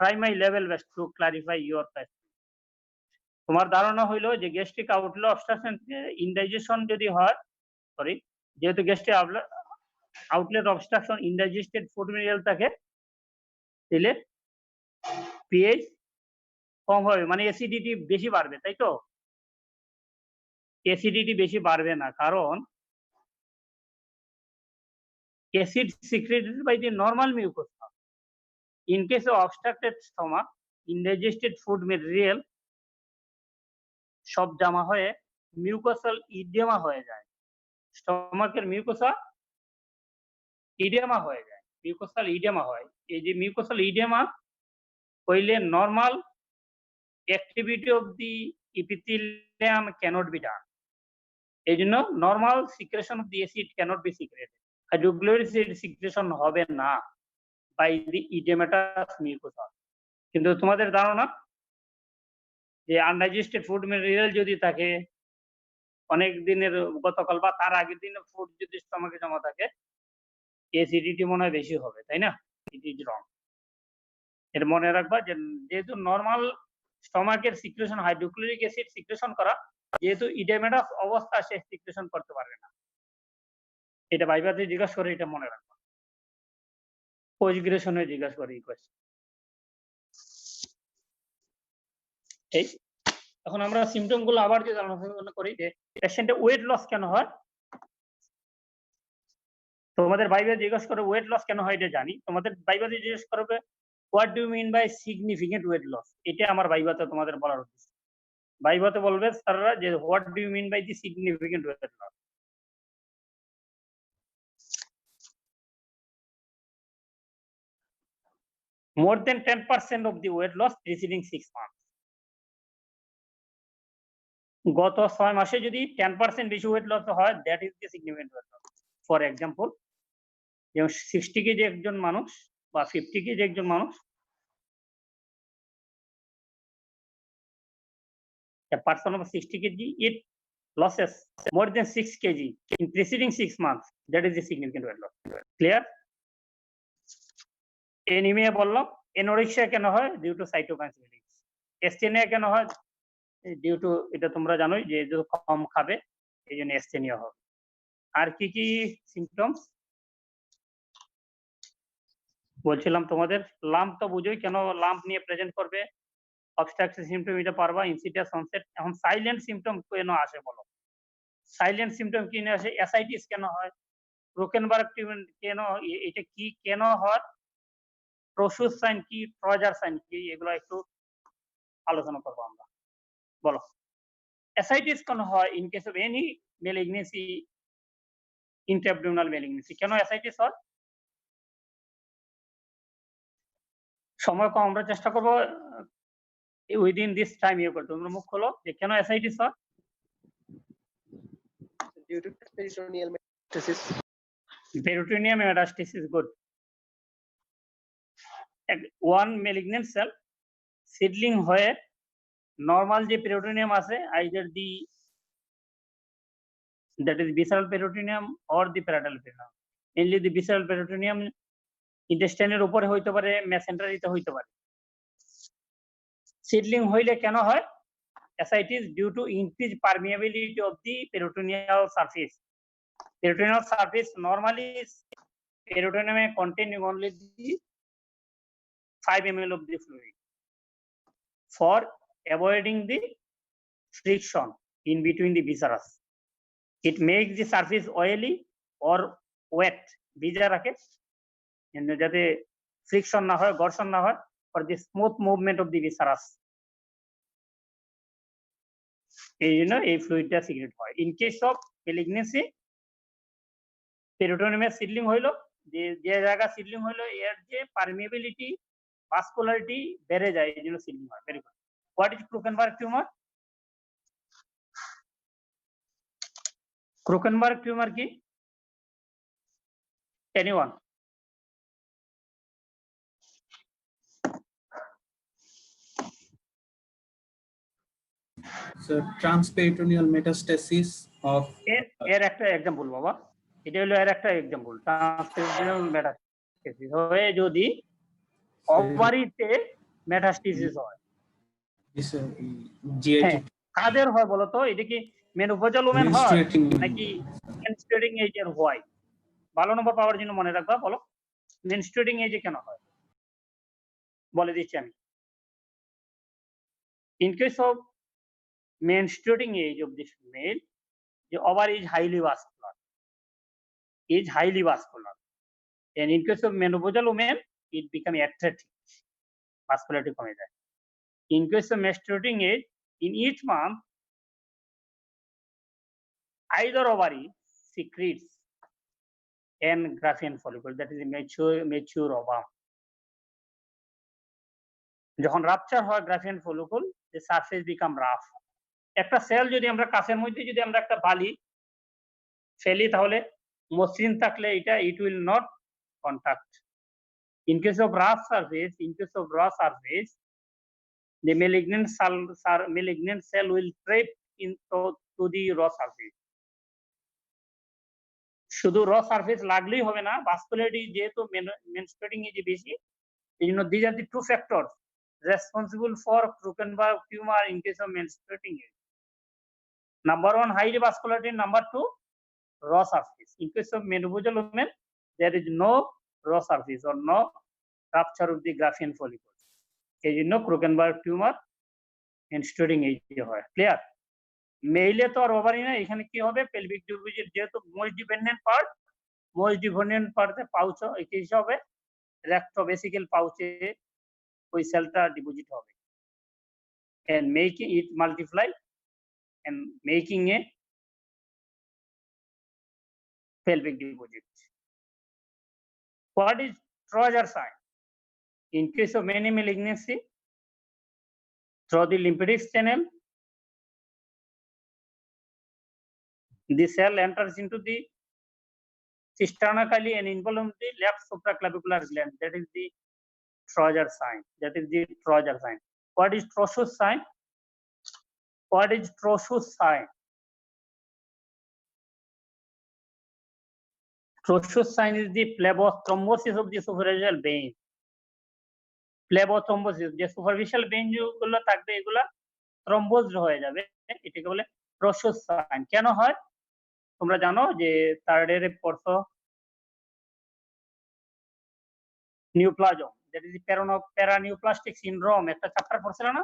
try my level best to clarify your question. তোমার ধারণা হইলো যে গ্যাস্ট্রিক আউটলে অবস্ট্রাকশন ইনডাইজেশন যদি হয়, সরি, যেহেতু gastric outlet obstruction indigested food material থাকে, তাহলে pH কম হবে, মানে অ্যাসিডিটি বেশি বাড়বে, তাই তো? অ্যাসিডিটি বেশি বাড়বে না, কারণ acid secreted by the normal mucosa. In case of obstructed stomach, indigested food material সব জমা হয়ে মিউকোসাল ইডিয়ামা হয়ে যায়। স্টমাকের মিউকোসা ইডিয়ামা হয়ে যায়, মিউকোসাল ইডিয়ামা হয়। এই যে মিউকোসাল ইডিয়ামা হইলে normal activity of the epithelium cannot be done. এই জন্য normal secretion of the acid cannot be secreted. Hydrochloric acid secretion হবে না বাই দি ইডিয়ামাটাস মিউকোসা। কিন্তু তোমাদের ধারণা যে আনডাইজেস্টেড ফুড মেটেরিয়াল যদি থাকে, অনেক দিনের গতকাল বা তার আগের দিনের ফুড যদি স্টমাকে জমা থাকে, অ্যাসিডিটি মনে হয় বেশি হবে, তাই না? It is wrong. এর মনে রাখবা যে যেহেতু নরমাল স্টমাকের সিক্রেশন হাইড্রোক্লোরিক অ্যাসিড সিক্রেশন করা, যেহেতু ইডিয়ামাটাস অবস্থা সে সিক্রেশন করতে পারবে না। এটা ভাইবাতে জিজ্ঞাসা করে, এটা মনে রাখবা। পোস্ট গ্রাজুয়েশনে জিজ্ঞাসা করে এই কোয়েশ্চেন। এই এখন আমরা সিম্পটম গুলো আবার যদি আলোচনা করি যে পেশেন্টের ওয়েট লস কেন হয়। তোমাদের ভাইবা জিজ্ঞাসা করে ওয়েট লস কেন হয় এটা জানি। তোমাদের ভাইবাতে জিজ্ঞেস করবে what do you mean by significant weight loss, এটা আমার ভাইবাতে তোমাদের বলার উদ্দেশ্য। ভাইবাতে বলবে স্যাররা যে what do you mean by the significant weight loss. More than 10% of the weight loss preceding 6 months. গত 6 মাসে যদি 10% বেশি ওয়েট লস হয়, that is the significant weight loss. For example, যেমন 60 কেজি একজন মানুষ বা 50 কেজি একজন মানুষ, a person of 60 kg it losses more than 6 kg in preceding 6 months, that is the significant weight loss. Clear? Anemia বললাম, anorexia কেন হয়? Due to cytokine release. Asthenia কেন হয়? Due to, এটা তোমরা জানোই যে যদি কম খাবে এই জন্য asthenia হবে। আর কি কি সিম্পটমস বলছিলাম তোমাদের? লাম্প তো বুঝোই, কেন লাম্প নিয়ে প্রেজেন্ট করবে, অবস্ট্রাকটিভ সিম্পটম এটা পারবা, ইনসিডিয়াস অনসেট। এখন সাইলেন্ট সিম্পটম কেন আসে বলো? সাইলেন্ট সিম্পটম কি আসে? অ্যাসাইটিস কেন হয়? রোকেনবার্গ ট্রিটমেন্ট কেন, এটা কি কেন হয়? প্রসূত সাইন কি, ট্রজার সাইন কি, এগুলো একটু আলোচনা করবো আমরা। বলো, অ্যাসাইটিস কেন হয়? In case of any malignancy, intraabdominal malignancy, কেন অ্যাসাইটিস হয়? সময় কম, আমরা চেষ্টা করবো উইদিন দিস টাইম ইয়ে করতে তোমরা মুখ খোলো যে কেন অ্যাসাইটিস হয় Due to peritoneal metastasis. peritoneum metastasis good one malignant cell seedling হয়ে normal যে peritoneum আছে either the that is visceral peritoneum or the parietal peritoneum mainly the visceral peritoneum intestine এর উপরে হইতে পারে মেসেন্টারিতে হইতে পারে seedling হইলে কেন হয় ascites due to increased permeability of the peritoneal surface peritoneal surface normally peritoneum containing only the 5 ml of the fluid for avoiding the friction in between the viscera. It makes the surface oily or wet. ভিজা রাখে যাতে friction না হয় ঘর্ষণ না হয় for the smooth movement of the viscera. এই জন্য এই ফ্লুইডটা সিক্রেট হয় in case of malignancy peritoneum seedling হইলো যে জায়গা সিডলিং হইলো এর যে পারমিয়েবিলিটি ভাস্কুলারিটি বেড়ে যায় এই জন্য সিডলিং হয় very good what is Krukenberg tumour Krukenberg tumour কি anyone So transperitoneal metastasis of এর একটা एग्जांपल বাবা এটা হলো এর একটা एग्जांपल ট্রান্সপেরিটোনিয়াল মেটাস্টেসিস হয়ে যদি ওভারিতে মেটাস্টেসিস হয় this GI হ্যাঁ কাদের হয় বলো তো এটা কি মেনোপজাল ওমেন হয় menstruating নাকি মেনস্ট্রুয়েটিং এজের হয় ভালো নম্বর পাওয়ার জন্য মনে রাখবা বলো মেনস্ট্রুয়েটিং এজে কেন হয় বলে দিচ্ছি আমি in case of menstruating age of the female the ovary is highly vascular and in case of menopausal women it become atrophic vascularity কমে যায় in case of menstruating age in each month either ovary secretes an Graafian follicle that is a mature ovum যখন rupture হয় Graafian follicle the surface become rough একটা sell যদি আমরা কাঁচের মধ্যে যদি আমরা একটা বালি ফেলি তাহলে মসৃণ থাকলে এটা it will not contact in case of raw surface the malignant cell will trap into to the raw surface শুধু র সারফেস লাগলেই হবে না ভাস্কুলারিটি যেহেতু মেনস্ট্রুয়েটিং এ যে বেশি এইজন্য these are the two factors responsible for Crookenberg tumor in case of menstruating age. Number one, high vascularity. Number two, raw surface. In case of menopausal women, there is no raw surface or no rupture of the Graafian follicle. এই জন্য Crookenberg tumor menstruating age হয় clear মেইলে তো আর ovary না এখানে কি হবে pelvic টিউবের যেহেতু মোস্ট ডিপেন্ডেন্ট পার্টে পাউচ এই হিসাবে রেক্টোভেসিকল পাউচে ওই সেলটা ডিপোজিট হবে and making it multiply and making a pelvic deposit. What is Trojan sign? In case of many malignancy, through the lymphatic channel, the cell enters into the cisterna chyli and involves the left supraclavicular gland. That is the Trojan sign. What is Trochus sign? Trochus sign is the phlebothrombosis of the superficial vein. Phlebothrombosis, যে superficial vein যেগুলো থাকবে এগুলা থ্রম্বোজড হয়ে যাবে এটাকে বলে Trochus sign. কেন হয় তোমরা জানো যে থার্ড ইয়ারে পড়ছো নিউপ্লাজম that is the paraneoplastic syndrome একটা চ্যাপ্টার পড়ছিল না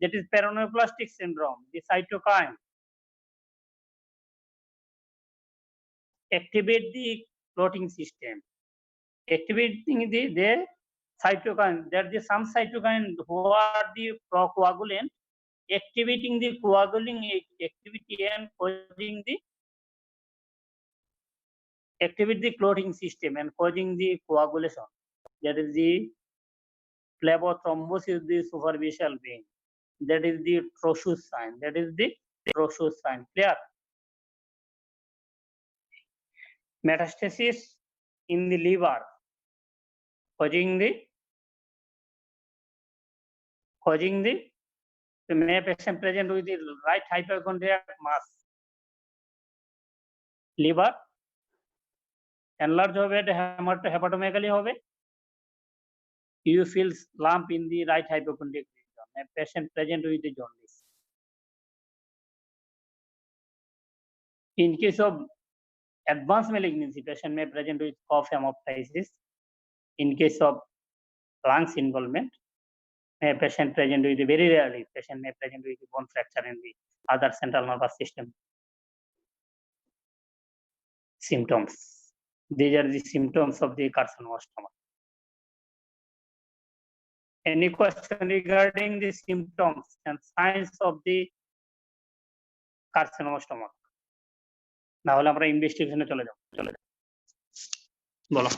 that is paraneoplastic syndrome the cytokine activate the clotting system activating the cytokine there is some cytokine who are the procoagulant activating the coagulating activity and activate the clotting system and causing the coagulation that is the phlebothrombosis of the superficial vein That is the Trochu sign. That is the Trochu sign. Clear? Metastasis in the liver causing the may patient present with the right hypochondriac mass. Liver enlarge হবে, hepatomegaly হবে. You feel lump in the right hypochondriac region. A patient present with the jaundice. In case of advanced malignancy, patient may present with cough hemoptysis. In case of lungs involvement, a patient present with very rarely patient may present with bone fracture in the other central nervous system. Symptoms. These are the symptoms of the carcinoma stomach. Any question regarding the symptoms and signs of the carcinoma stomach? না হলে আমরা ইনভেস্টিগেশনে চলে যাব। বলো।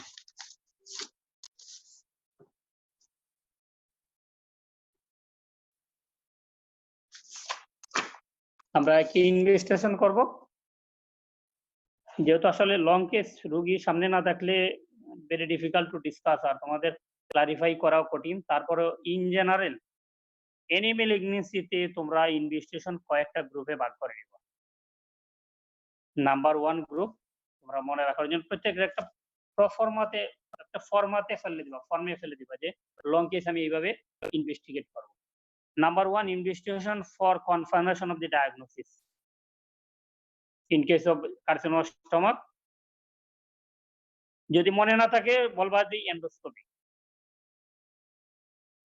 আমরা কি investigation করব? যেহেতু আসলে লং কেস রোগী সামনে না থাকলে ভেরি ডিফিকাল্ট টু ডিসকাস, আর তোমাদের ক্লারিফাই করাও কঠিন। তারপরে ইন জেনারেল এনি ম্যালিগনেন্সিতে তোমরা ইনভেস্টিগেশন কয়েকটা গ্রুপে ভাগ করে নিবা। নাম্বার 1 গ্রুপ তোমরা মনে রাখার জন্য প্রত্যেকের একটা ফরম্যাটে ফেলে দিবা যে লং কেস আমি এইভাবে ইনভেস্টিগেট করব। Number 1 investigation for confirmation of the diagnosis. In case of carcinoma stomach যদি মনে না থাকে বলবা যে এন্ডোস্কোপি,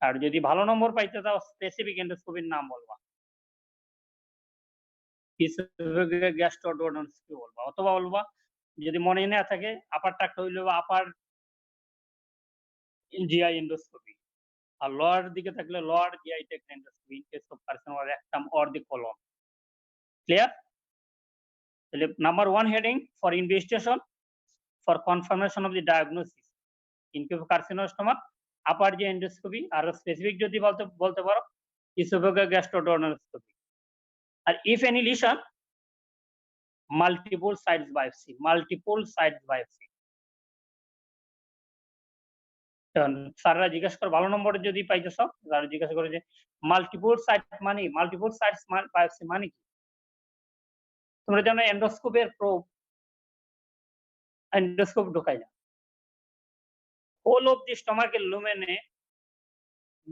আর যদি ভালো নম্বর পাইতে চাও স্পেসিফিক এন্ডোস্কোপির নাম বলবা। গ্যাস্ট্রোডোনোস্কোপি বলবা, অথবা বলবা যদি মনে না থাকে আপার ট্রাক্ট হইলো আপার জিআই এন্ডোস্কোপি, আর লোয়ার দিকে থাকলে lower GI tract endoscopy in case of carcinoma rectum or the colon. Clear? তাহলে number 1 heading for investigation for confirmation of the diagnosis in case of carcinoma stomach upper G endoscopy, আর specific যদি বলতে পারো oesophageal gastroduodenoscopy. আর if any lesion multiple sites biopsy. স্যাররা জিজ্ঞাসা করে ভালো নম্বর যদি পাইতেছ, স্যার জিজ্ঞাসা করে যে মাল্টিপল সাইডস বায়োপসি মানে কি? তোমরা জানো এন্ডোস্কোপের প্রোব এন্ডোস্কোপ ঢোকায় না, হোল অফ দি স্টমাকের লুমেনে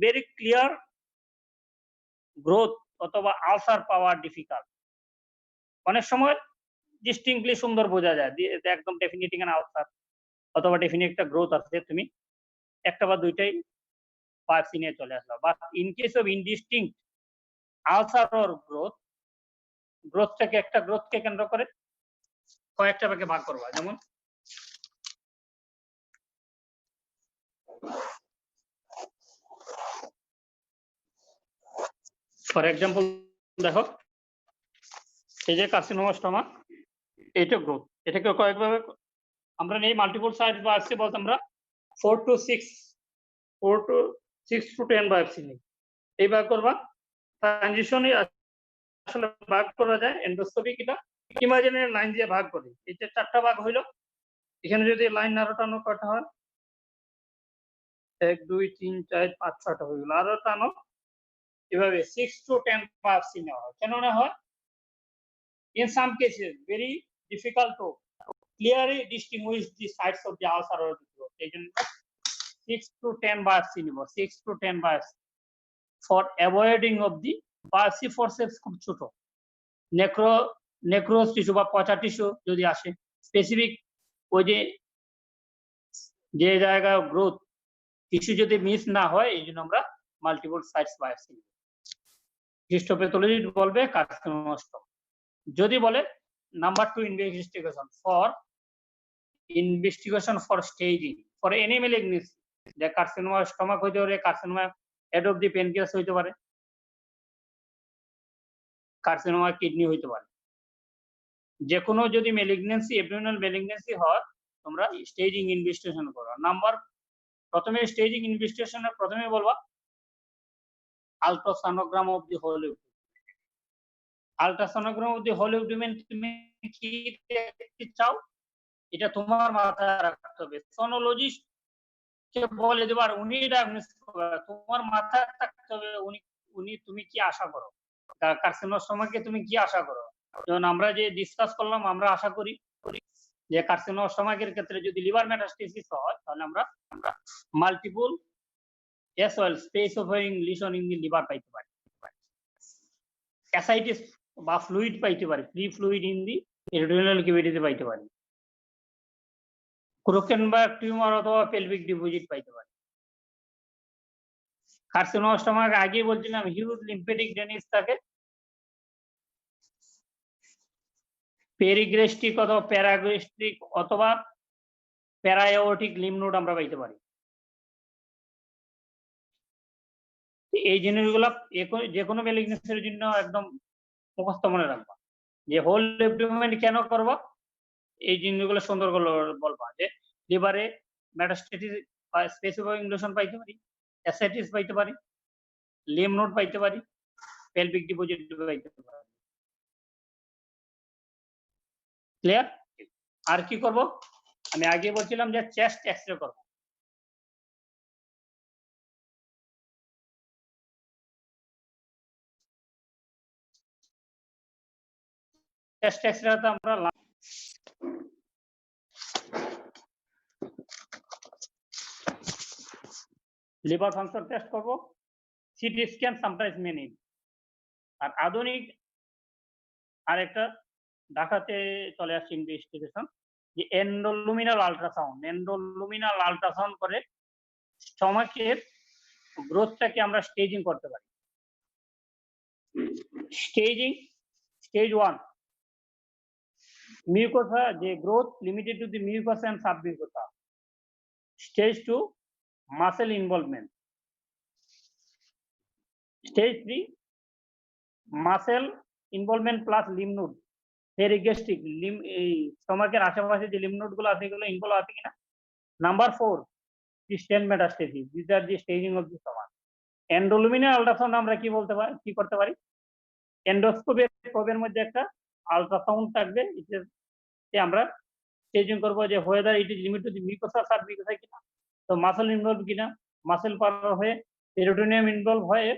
ভেরি ক্লিয়ার গ্রোথ অথবা আলসার পাওয়া ডিফিকাল্ট। অনেক সময় ডিস্টিংক্টলি সুন্দর বোঝা যায় একদম ডেফিনিটিং এন আলসার অথবা ডেফিনিট একটা গ্রোথ আছে, তুমি একটা বা দুইটাই বায়োপসি নিয়ে চলে আসলো। But in case of indistinct ulcer or গ্রোথকে কেন্দ্র করে কয়েকটা ভাগে ভাগ করবা। যেমন ফর এক্সাম্পল দেখো এই যে কার্সিনোমা স্টমাক, এইটা গ্রোথ, এটাকে কয়েকভাবে আমরা নেই মাল্টিপল সাইডস বায়োপসি বলতে আমরা 4 to 6 to 10 বায়োপসি নেই। এই ভাগ করবা ট্রানজিশনে আসলে ভাগ করা যায় এন্ডোস্কোপি কিটা ইমাজিনারি লাইন দিয়ে ভাগ করি। এই যে 4টা ভাগ হইলো, এখানে যদি লাইন আরো টানো কয়টা হয় 1 2 3 4 5 6টা হয়ে গেল, আরো টানো এভাবে 6 to 10 বায়োপসি নেওয়া হয়। কেন নেওয়া হয়? In some cases very difficult to clearly distinguish the sites of the ulcer or the growth. এই জন্য 6 to 10 biopsy নিব, 6 to 10 biopsy for avoiding of the biopsy forceps খুব ছোট নেক্রোস টিস্যু বা পচা টিস্যু যদি আসে স্পেসিফিক ওই যে জায়গায় গ্রোথ টিস্যু যদি মিস না হয়, এই জন্য আমরা মাল্টিপল সাইটস বায়োপসি নিব। হিস্টোপ্যাথোলজি বলবে কার্সিনোমা স্টমাক। যদি বলে number 2 investigation for staging for any malignancy, যে কার্সিনোমা স্টমাক হইতে পারে, carcinoma head of the pancreas হইতে পারে, কার্সিনোমা কিডনি হইতে পারে। যে কোনো যদি ম্যালিগনেন্সি অ্যাবডোমিনাল ম্যালিগনেন্সি হয় তোমরা স্টেজিং ইনভেস্টিগেশন করো। প্রথমে স্টেজিং ইনভেস্টিগেশনে প্রথমে বলবা ultrasonogram of the whole abdomen. Ultrasonogram of the whole abdomen তুমি কি দেখতে চাও, এটা তোমার মাথায় রাখতে হবে। সোনোলজিস্ট কে বলে দেবার, উনি ডায়াগনোস করবে, তোমার মাথায় থাকতে হবে উনি তুমি কি আশা করো, কার্সিনোস্টোমাকে তুমি কি আশা করো। যেমন আমরা যে ডিসকাস করলাম, আমরা আশা করি যে কার্সিনোস্টোমাকের ক্ষেত্রে যদি লিভার মেটাস্টেসিস হয়, তাহলে আমরা মাল্টিপল এসওএল স্পেস ওভারিং লিশন ইন দি লিভার পাইতে পারি, অ্যাসাইটিস বা ফ্লুইড পাইতে পারি, free fluid in the peritoneal ক্যাভিটিতে পাইতে পারি, ক্রোকেনবার্গ টিউমার অথবা পেলভিক ডিপোজিট পাইতে পারি। কার্সিনোস্টোমাক আগে বলছিলাম হিউজ লিম্ফেটিক ড্রেনেজ থাকে, পেরিগ্রেস্টিক অথবা প্যারাগ্রেস্টিক অথবা প্যারাএওর্টিক লিম্ফ নোড আমরা পাইতে পারি। এই জিনিসগুলো যে কোনো ম্যালিগনেন্সির জন্য একদম মুখস্থ মনে রাখবা, যে হোল ডেভেলপমেন্ট কেন করবো, এই জিনিসগুলো সুন্দর করে বলবা, যে লিভারে মেটাস্টেসিস বা স্পেসিফিক ইনভেশন পাইতে পারি, অ্যাসাইটিস পাইতে পারি, লিম্ফ নোড পাইতে পারি, পেলভিক ডিপোজিট পাইতে পারি। ক্লিয়ার? আর কি করব, আমি আগে বলছিলাম যে চেস্ট এক্সরে করব। চেস্ট এক্সরেতে আমরা লিভার ফাংশন টেস্ট করব, CT scan sometimes may need. আর আধুনিক আরেকটা ঢাকাতে চলে আসছে ইনভেস্টিগেশন, যে এন্ডোলুমিনাল আল্ট্রাসাউন্ড। এন্ডোলুমিনাল আল্ট্রাসাউন্ড করে স্টমাকের গ্রোথটাকে আমরা স্টেজিং করতে পারি। স্টেজিং, স্টেজ 1 মিউকোসা, যে growth limited to the mucosa and submucosa. Stage 2 muscle involvement. Stage 3 muscle involvement plus lymph node, perigastric lymph, এই স্টমাকের আশেপাশে যে লিম্ফ নোড গুলো আছে এগুলো ইনভলভ আছে কিনা। Number 4 distant metastasis. This are the staging of the stomach. Endoluminal ultrasound আমরা কি বলতে পারি, কি করতে পারি, এন্ডোস্কোপের প্রবের মধ্যে একটা আল্ট্রাসাউন্ড থাকবে, এতে আমরা স্টেজিং করবো যে whether it is limit two the mucosa submucosa কিনা, তো মাসেল ইনভলভ কিনা, মাসেল পার হয়ে পেরিটোনিয়াম ইনভলভ হয়ে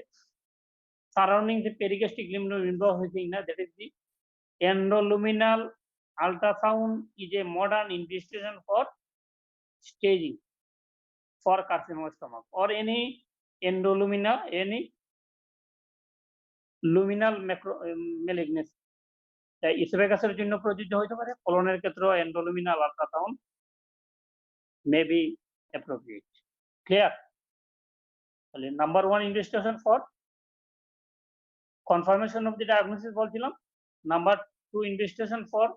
সারাউন্ডিং দি পেরিগ্যাস্ট্রিক লিম্ফ নোড ইনভলভ হয়েছে কিনা। That is the endoluminal ultrasound is a modern investigation for staging for carcinoma stomach or any luminal macro malignancy। তাই ইসোফেগাসের জন্য প্রযোজ্য হতে পারে, কোলনের ক্ষেত্রে endoluminal ultrasound may be appropriate. Clear? তাহলে number 1 investigation for confirmation of the diagnosis বলছিলাম, number 2 investigation for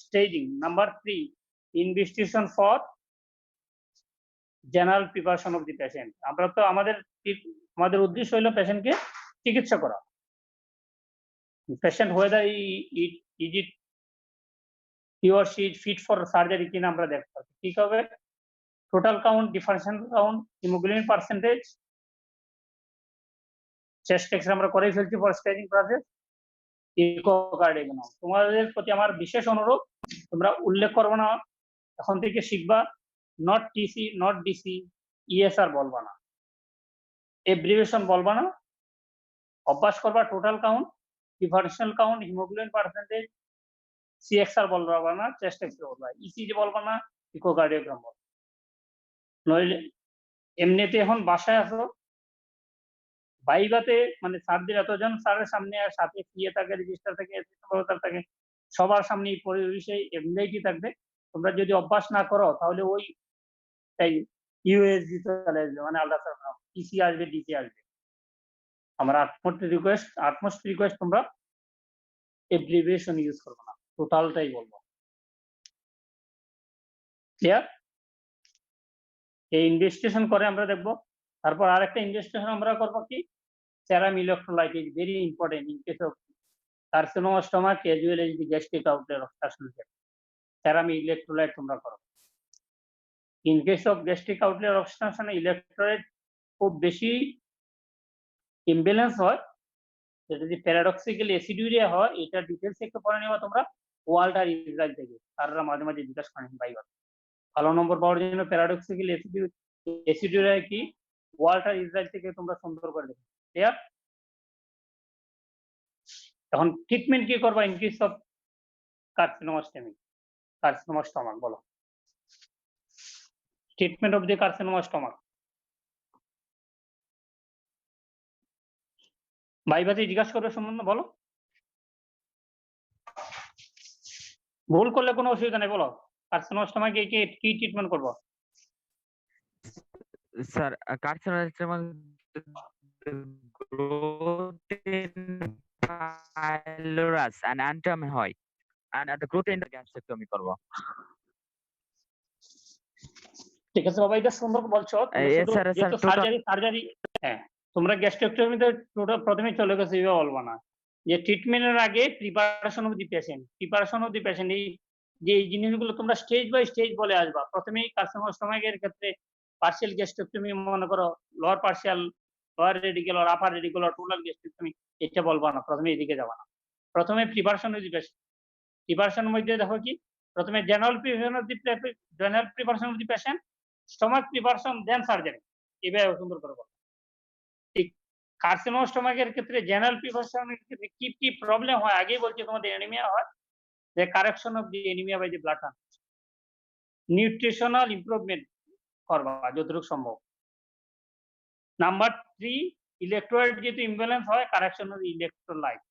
staging, number 3 investigation for general preparation of the patient। আমরা তো আমাদের উদ্দেশ্য হলো পেশেন্টকে চিকিৎসা করা। Patient whether is it he or she is fit for surgery কিনা আমরা দেখতে হবে। ঠিক হবে, total count, differential count, haemoglobin percentage, chest X-ray আমরা করেই ফেলছি ফর স্টেজিং প্রসেস, ইকোকার্ডিওগ্রাম। তোমাদের প্রতি আমার বিশেষ অনুরোধ, তোমরা উল্লেখ করবো না, এখন থেকে শিখবা not TC, not DC, ESR বলবা না, এব্রিভিয়েশন বলবা না, অভ্যাস করবা total count, differential count, haemoglobin percentage, CXR বলবা না, চেস্ট এক্সরে বলবা, ইসিজি বলবা না, ইকোকার্ডিওগ্রাম বলবা। নইলে এমনিতে এখন বাসায় আসো, ভাইভাতে মানে স্যারদের এতজন স্যারের সামনে আর সাথে পিএ থাকে, রেজিস্টার থাকে, থাকে, সবার সামনে এই পরিবেশে এমনিটি থাকবে। তোমরা যদি অভ্যাস না করো তাহলে ওই ইউএসজি চলে আসবে, মানে আল্ট্রাসাউন্ড, ইসি আসবে, ডিসি আসবে। আমার আটমোস্ট রিকোয়েস্ট তোমরা এব্রিভিয়েশন ইউজ করবো না, টোটালটাই বলবো। ক্লিয়ার? এই ইনভেস্টিগেশন করে আমরা দেখবো। তারপর আরেকটা ইনভেস্টিগেশন আমরা করবো কি, serum electrolyte is very important in case of carcinoma stomach as well as the gastric outlet obstruction। serum electrolyte তোমরা করো। In case of gastric outlet obstruction, electrolyte খুব বেশি ইমব্যালেন্স হয়, যেটা যদি প্যারাডক্সিক্যালি অ্যাসিডিউরিয়া হয়, এটা ডিটেলস একটু পড়ে নেওয়া তোমরা ওয়াল্টার ইসরায়েল থেকে, তারা মাঝে মাঝে জিজ্ঞাসা করেন ভাইবা। ভালো নম্বর পাওয়ার জন্য প্যারাডক্সিক্যালি অ্যাসিডিউরিয়া কি, ওয়াল্টার ইসরায়েল থেকে তোমরা সুন্দর করে দেখো। ক্লিয়ার? এখন ট্রিটমেন্ট কি করবা in case of carcinoma stomach, বলো। Treatment of the carcinoma stomach. ভাইবাতে জিজ্ঞাসা করবে সম্বন্ধে বলো। ভুল করলে কোনো অসুবিধা নেই, বলো। কার্সিনোমা স্টমাকে কি ট্রিটমেন্ট করবো? Sir carcinoma growth in pylorus and antrum হয় and the growth in the gastrectomy করব। ঠিক আছে বাবা, এটা সুন্দর বলছো। সার্জারি, হ্যাঁ, তোমরা গ্যাস্ট্রেক্টমিতে প্রথমে চলে গেছে, এভাবে বলবো না যে ট্রিটমেন্টের আগে প্রিপারেশন অফ দি পেশেন্ট, এই যে এই জিনিসগুলো তোমরা স্টেজ বাই স্টেজ বলে আসবা। প্রথমেই কার্সিনোমা স্টমাকের ক্ষেত্রে পার্শিয়াল গ্যাস্ট্রেক্টমি, মনে করো লোয়ার পার্শিয়াল, লোয়ার রেডিকুলার, আপার রেডিকুলার, টোটাল গ্যাস্ট্রেক্টমি, এটা বলবা না, প্রথমে এদিকে যাবা না। প্রথমে প্রিপারেশন অফ দি পেশেন্ট। প্রিপারেশনের মধ্যে দেখো কি, প্রথমে general preparation of the patient, stomach preparation, then surgery. এভাবে সুন্দর করে বলো। ঠিক কার্সিনোমা স্টমাকের ক্ষেত্রে জেনারেল প্রিপারেশনের ক্ষেত্রে কি কি প্রবলেম হয় আগেই বলছি, তোমাদের অ্যানিমিয়া হয়, the correction of the anemia by the blood transfusion, nutritional improvement করবা যতটুকু সম্ভব। নাম্বার 3, ইলেকট্রোলাইট যেহেতু ইমব্যালেন্স হয়, কারেকশন অফ ইলেকট্রোলাইট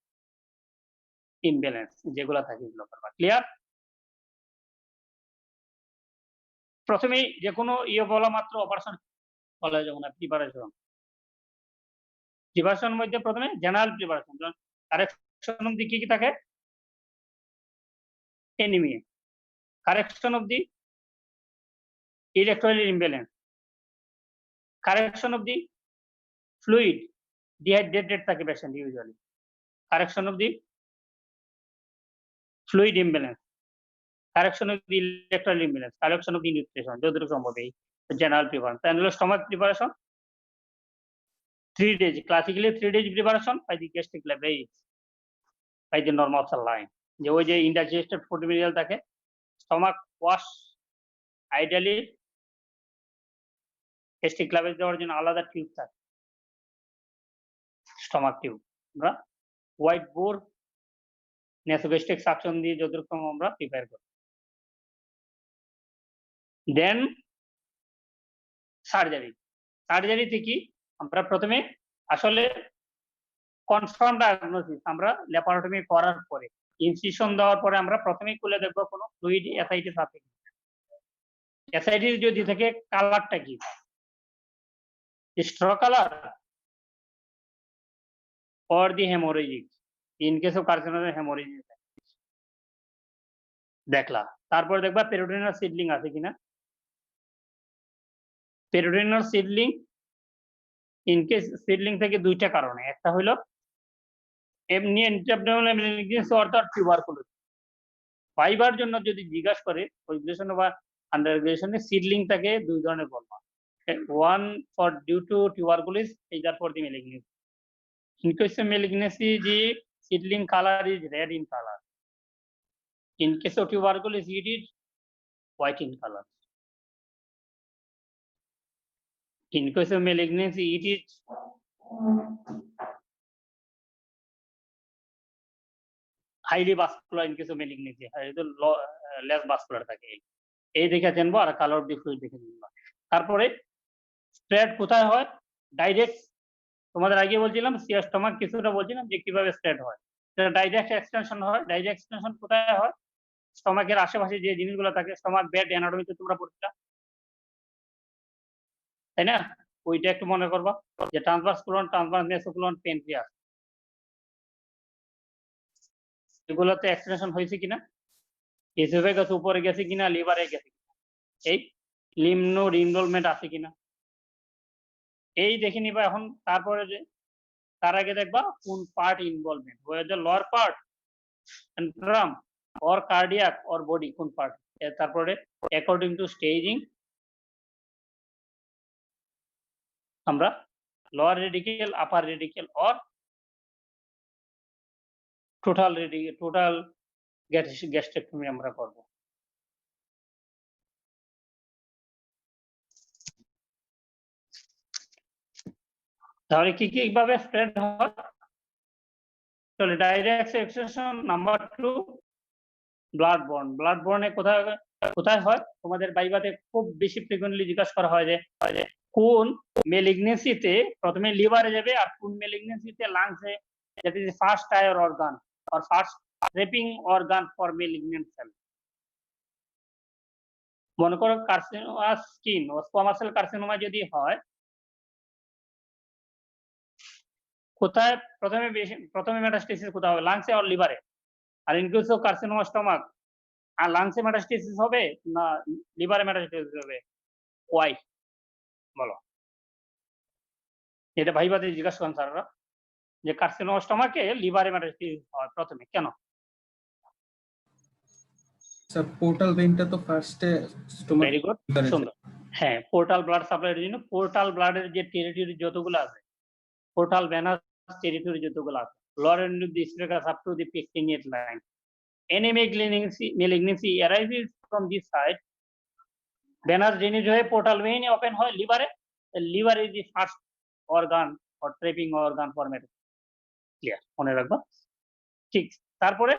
ইমব্যালেন্স যেগুলো থাকে এগুলো করবা। ক্লিয়ার? প্রথমেই যে কোনো বলা মাত্র অপারেশন বলা যাবে না। প্রিপারেশনের মধ্যে প্রথমে general preparation, correction of the কি থাকে, anemia, correction of the electrolyte imbalance, correction of the fluid, dehydrated থাকে patient usually, correction of the fluid imbalance, correction of the electrolyte imbalance, correction of the nutrition, যতটুকু সম্ভব এই general preparation। তাহলে হলো stomach preparation 3 days, classically 3 days preparation by the gastric level by the normal saline, যে ওই যে indigested food material থাকে, stomach wash ideally gastric lavage দেওয়ার জন্য আলাদা টিউব থাকে, স্টমাক টিউব। আমরা হোয়াইট বোর নেসোগ্যাস্ট্রিক সাকশন দিয়ে যতটুকু আমরা প্রিপেয়ার করি। দেন সার্জারি থেকে আমরা প্রথমে আসলে কনফার্ম ডায়াগনোসিস, আমরা ল্যাপারোটমি করার পরে, ইনসিশন দেওয়ার পরে আমরা প্রথমেই খুলে দেখবো কোনো ফ্লুইড অ্যাসাইটিস আছে কি। অ্যাসাইটিস যদি থাকে, কালারটা কি, straw color or the hemorrhagic, in case of carcinoma hemorrhagic দেখলা। তারপর দেখবা পেরিটোনিয়াল সিডলিং আছে কিনা। Peritoneal seedling in case seedling থেকে দুইটা কারণে, একটা হলো এমনি ইন্টারঅ্যাবডোমিনাল ম্যালিগনেন্সি অর্থাৎ টিউবারকুলোসিস। ফাইবার জন্য যদি জিজ্ঞাসা করে গ্রাজুয়েশন বা আন্ডার গ্রাজুয়েশনে, সিডলিং থাকে দুই ধরনের বলবা, one for due to tuberculosis, either for the malignancy. In case of malignancy, the seedling color is red in color. In case of tuberculosis, it is white in color. In case of malignancy, it is highly vascular. In case of malignancy, less vascular থাকে। এই দেখে জানবো, আর colour of the fluid দেখে জানবো। তারপরে spread কোথায় হয়, direct, তোমাদের আগে বলছিলাম স্টমাক কিছুটা বলছিলাম যে কিভাবে স্প্রেড হয়, ডাইরেক্ট এক্সটেনশন হয়। ডাইরেক্ট এক্সটেনশন কোথায় হয়, স্টমাকের আশেপাশে যে জিনিসগুলো থাকে, স্টমাক বেড অ্যানাটমিতে তোমরা পড়ছিলা, তাই না? ওইটা একটু মনে করবা যে ট্রান্সভার্স কোলন, ট্রান্সভার্স মেসোকোলন, প্যানক্রিয়াস, এগুলোতে এক্সটেনশন হয়েছে কিনা, এসোফেগাস উপরে গেছে কিনা, লিভারে গেছে কিনা, এই লিম্ফ নোড ইনভলভমেন্ট আছে কিনা, এই দেখে নিবা। এখন তারপরে যে তার আগে দেখবা কোন part involvement, weather lower part, drum or cardiac or body, কোন পার্ট। তারপরে অ্যাকর্ডিং টু স্টেজিং আমরা lower radical, upper radical, or total gastrectomy আমরা করব। তাহলে কি ভাবে স্প্রেড হয়? তাহলে ডাইরেক্ট এক্সেশন নাম্বার 2 ব্লাড বর্নে কোথায় হয়? তোমাদের বাইবাতে খুব বেশি ফ্রিকোয়েন্টলি জিজ্ঞাসা করা হয় যে কোন মেলিগনেন্সিতে প্রথমে লিভারে যাবে আর কোন মেলিগনেন্সিতে লাংসে, that is first tier organ or first trapping organ for malignant cell. মনে করো কার্সিনোমা স্কিন ও স্কোয়ামাস সেল কার্সিনোমা যদি হয়, কোথায় প্রথমে মেটাস্টেসিস কোথায় হবে? লাংসে আর লিভারে। আর in case of carcinoma stomach, আর লাংসে মেটাস্টেসিস হবে না লিভারে মেটাস্টেসিস হবে? ওয়াই বলো? এটা ভাইবাতে জিজ্ঞাসা করেন স্যাররা যে কার্সিনোমা স্টমাকে লিভারে মেটাস্টেসিস হয় প্রথমে, কেন? স্যার পোর্টাল ভেইনটা তো ফার্স্টে স্টোমাক। ভেরি গুড, সুন্দর। হ্যাঁ, পোর্টাল ব্লাড সাপ্লাইয়ের জন্য পোর্টাল ব্লাডের যে টেরিটরি যতগুলো আছে, পোর্টাল ভেনাস টেরিটরি যতগুলো আছে, lower end of the esophagus up to the pectineate line. Any malignancy arises from this side. Venous drainage হয়ে পোর্টাল ভেইন ওপেন হয় লিভারে। Liver is the first organ or trapping organ for metastasis. Clear? মনে রাখবা। ঠিক। তারপরে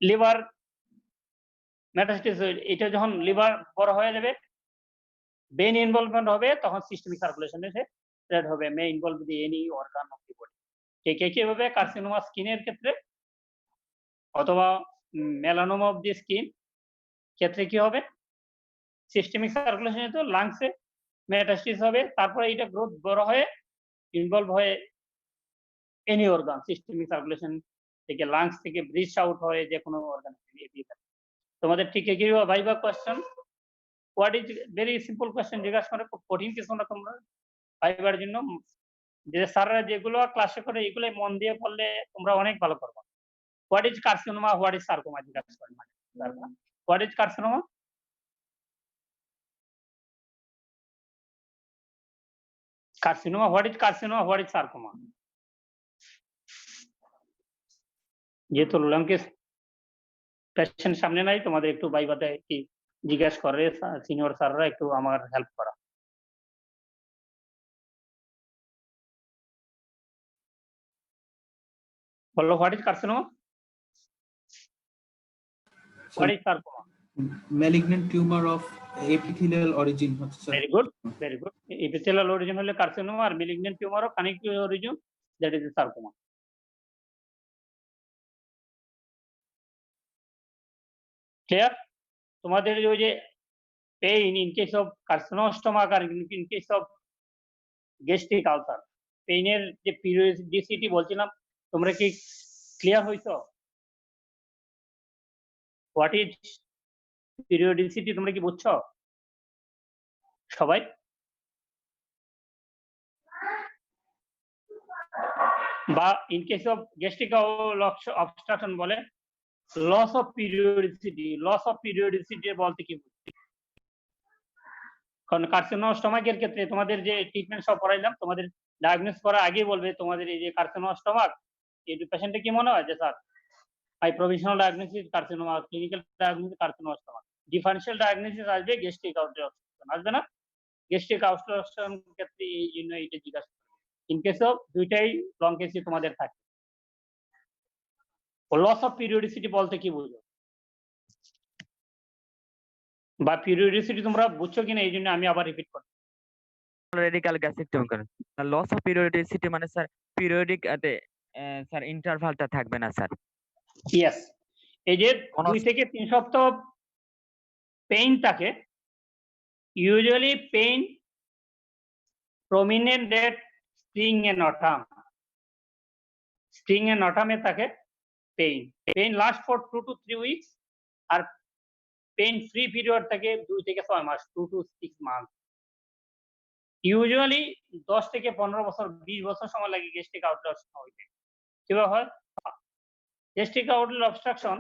liver metastasis, এটা যখন liver বড় হয়ে যাবে, বেইন ইনভলভমেন্ট হবে, তখন সিস্টেমিক সার্কুলেশনে স্প্রেড হবে, may involve the any organ of the body. কিভাবে? কার্সিনোমা স্কিনের ক্ষেত্রে অথবা মেলানোমা অফ দি স্কিন ক্ষেত্রে কি হবে? সিস্টেমিক সার্কুলেশনে তো লাংসে মেটাস্টেসিস হবে, তারপরে এটা গ্রোথ বড় হয়ে ইনভলভ হয়ে এনি অর্গান, সিস্টেমিক সার্কুলেশন থেকে লাংস থেকে ব্রিজ আউট হয়ে যে কোনো অর্গান। তোমাদের ঠিক কিভাবে viva question? What is very simple question জিজ্ঞাসা করে, খুব কঠিন কিছু না। তোমরা ভাইবার জন্য যে স্যাররা যেগুলো ক্লাসে করে এগুলো মন দিয়ে পড়লে তোমরা অনেক ভালো করবে। What is carcinoma, what is sarcoma জিজ্ঞাসা করেন মানে স্যাররা। What is carcinoma? What is carcinoma, what is sarcoma? যেহেতু লঙ্কেশ পেশেন্ট সামনে নাই, তোমাদের একটু ভাইবাতে কি জিজ্ঞাসা করে সিনিয়র স্যাররা, একটু আমার হেল্প করা। বলো, what is carcinoma, what is sarcoma? Malignant tumour of epithelial origin হচ্ছে sir. Very good, very good. Epithelial origin হলে কার্সিনোমা, আর malignant tumour of connective origin, that is sarcoma. Clear? তোমাদের ওই যে pain in case of carcinoma stomach আর in case of gastric ulcer, পেইনের যে periodicity বলছিলাম, তোমরা কি ক্লিয়ার হইছো? হোয়াট ইজ পিরিয়ডিসিটি তোমরা কি বুঝছো সবাই? বা in case of gastric obstruction বলে loss of periodicity. Loss of periodicity বলতে কি বুঝছি? কারণ কার্সিনোমা স্টমাকের ক্ষেত্রে তোমাদের যে ট্রিটমেন্ট সব করাইলাম, তোমাদের ডায়াগনোস করার আগেই বলবে তোমাদের এই যে কার্সিনোমা স্টমাক, এই পেশেন্টে কি মনে হয় যে sir my provisional diagnosis carcinoma, clinical diagnosis carcinoma stomach, differential diagnosis আসবে গ্যাস্ট্রিক অবস্ট্রাকশন, আসবে না? গ্যাস্ট্রিক অবস্ট্রাকশন ক্ষেত্রে এই জন্য এটা জিজ্ঞাসা করে। ইন কেস অফ দুইটাই লং কেসে তোমাদের থাকে। লস অফ পিরিয়ডিসিটি বলতে কি বুঝো? বা পিরিয়ডিসিটি তোমরা বুঝছো কিনা এই জন্য আমি আবার রিপিট করছি। রেডিকাল গ্যাস্ট্রেক্টমি করেন। লস অফ পিরিয়ডিসিটি মানে স্যার পিরিয়ডিক স্যার ইন্টারভালটা থাকবে না স্যার। ইয়েস, এই যে 2 থেকে 3 সপ্তাহ পেইন থাকে, usually pain prominent date spring and autumn. Spring and অটামে থাকে pain last for 2 to 3 weeks, আর পেইন ফ্রি পিরিয়ড থাকে 2 থেকে 6 মাস, 2 to 6 মান্থ। ইউজুয়ালি 10 থেকে 15 বছর, 20 বছর সময় লাগে গ্যাস্ট্রিক আউটলেট হইতে। কিভাবে হয়? Gastric outlet obstruction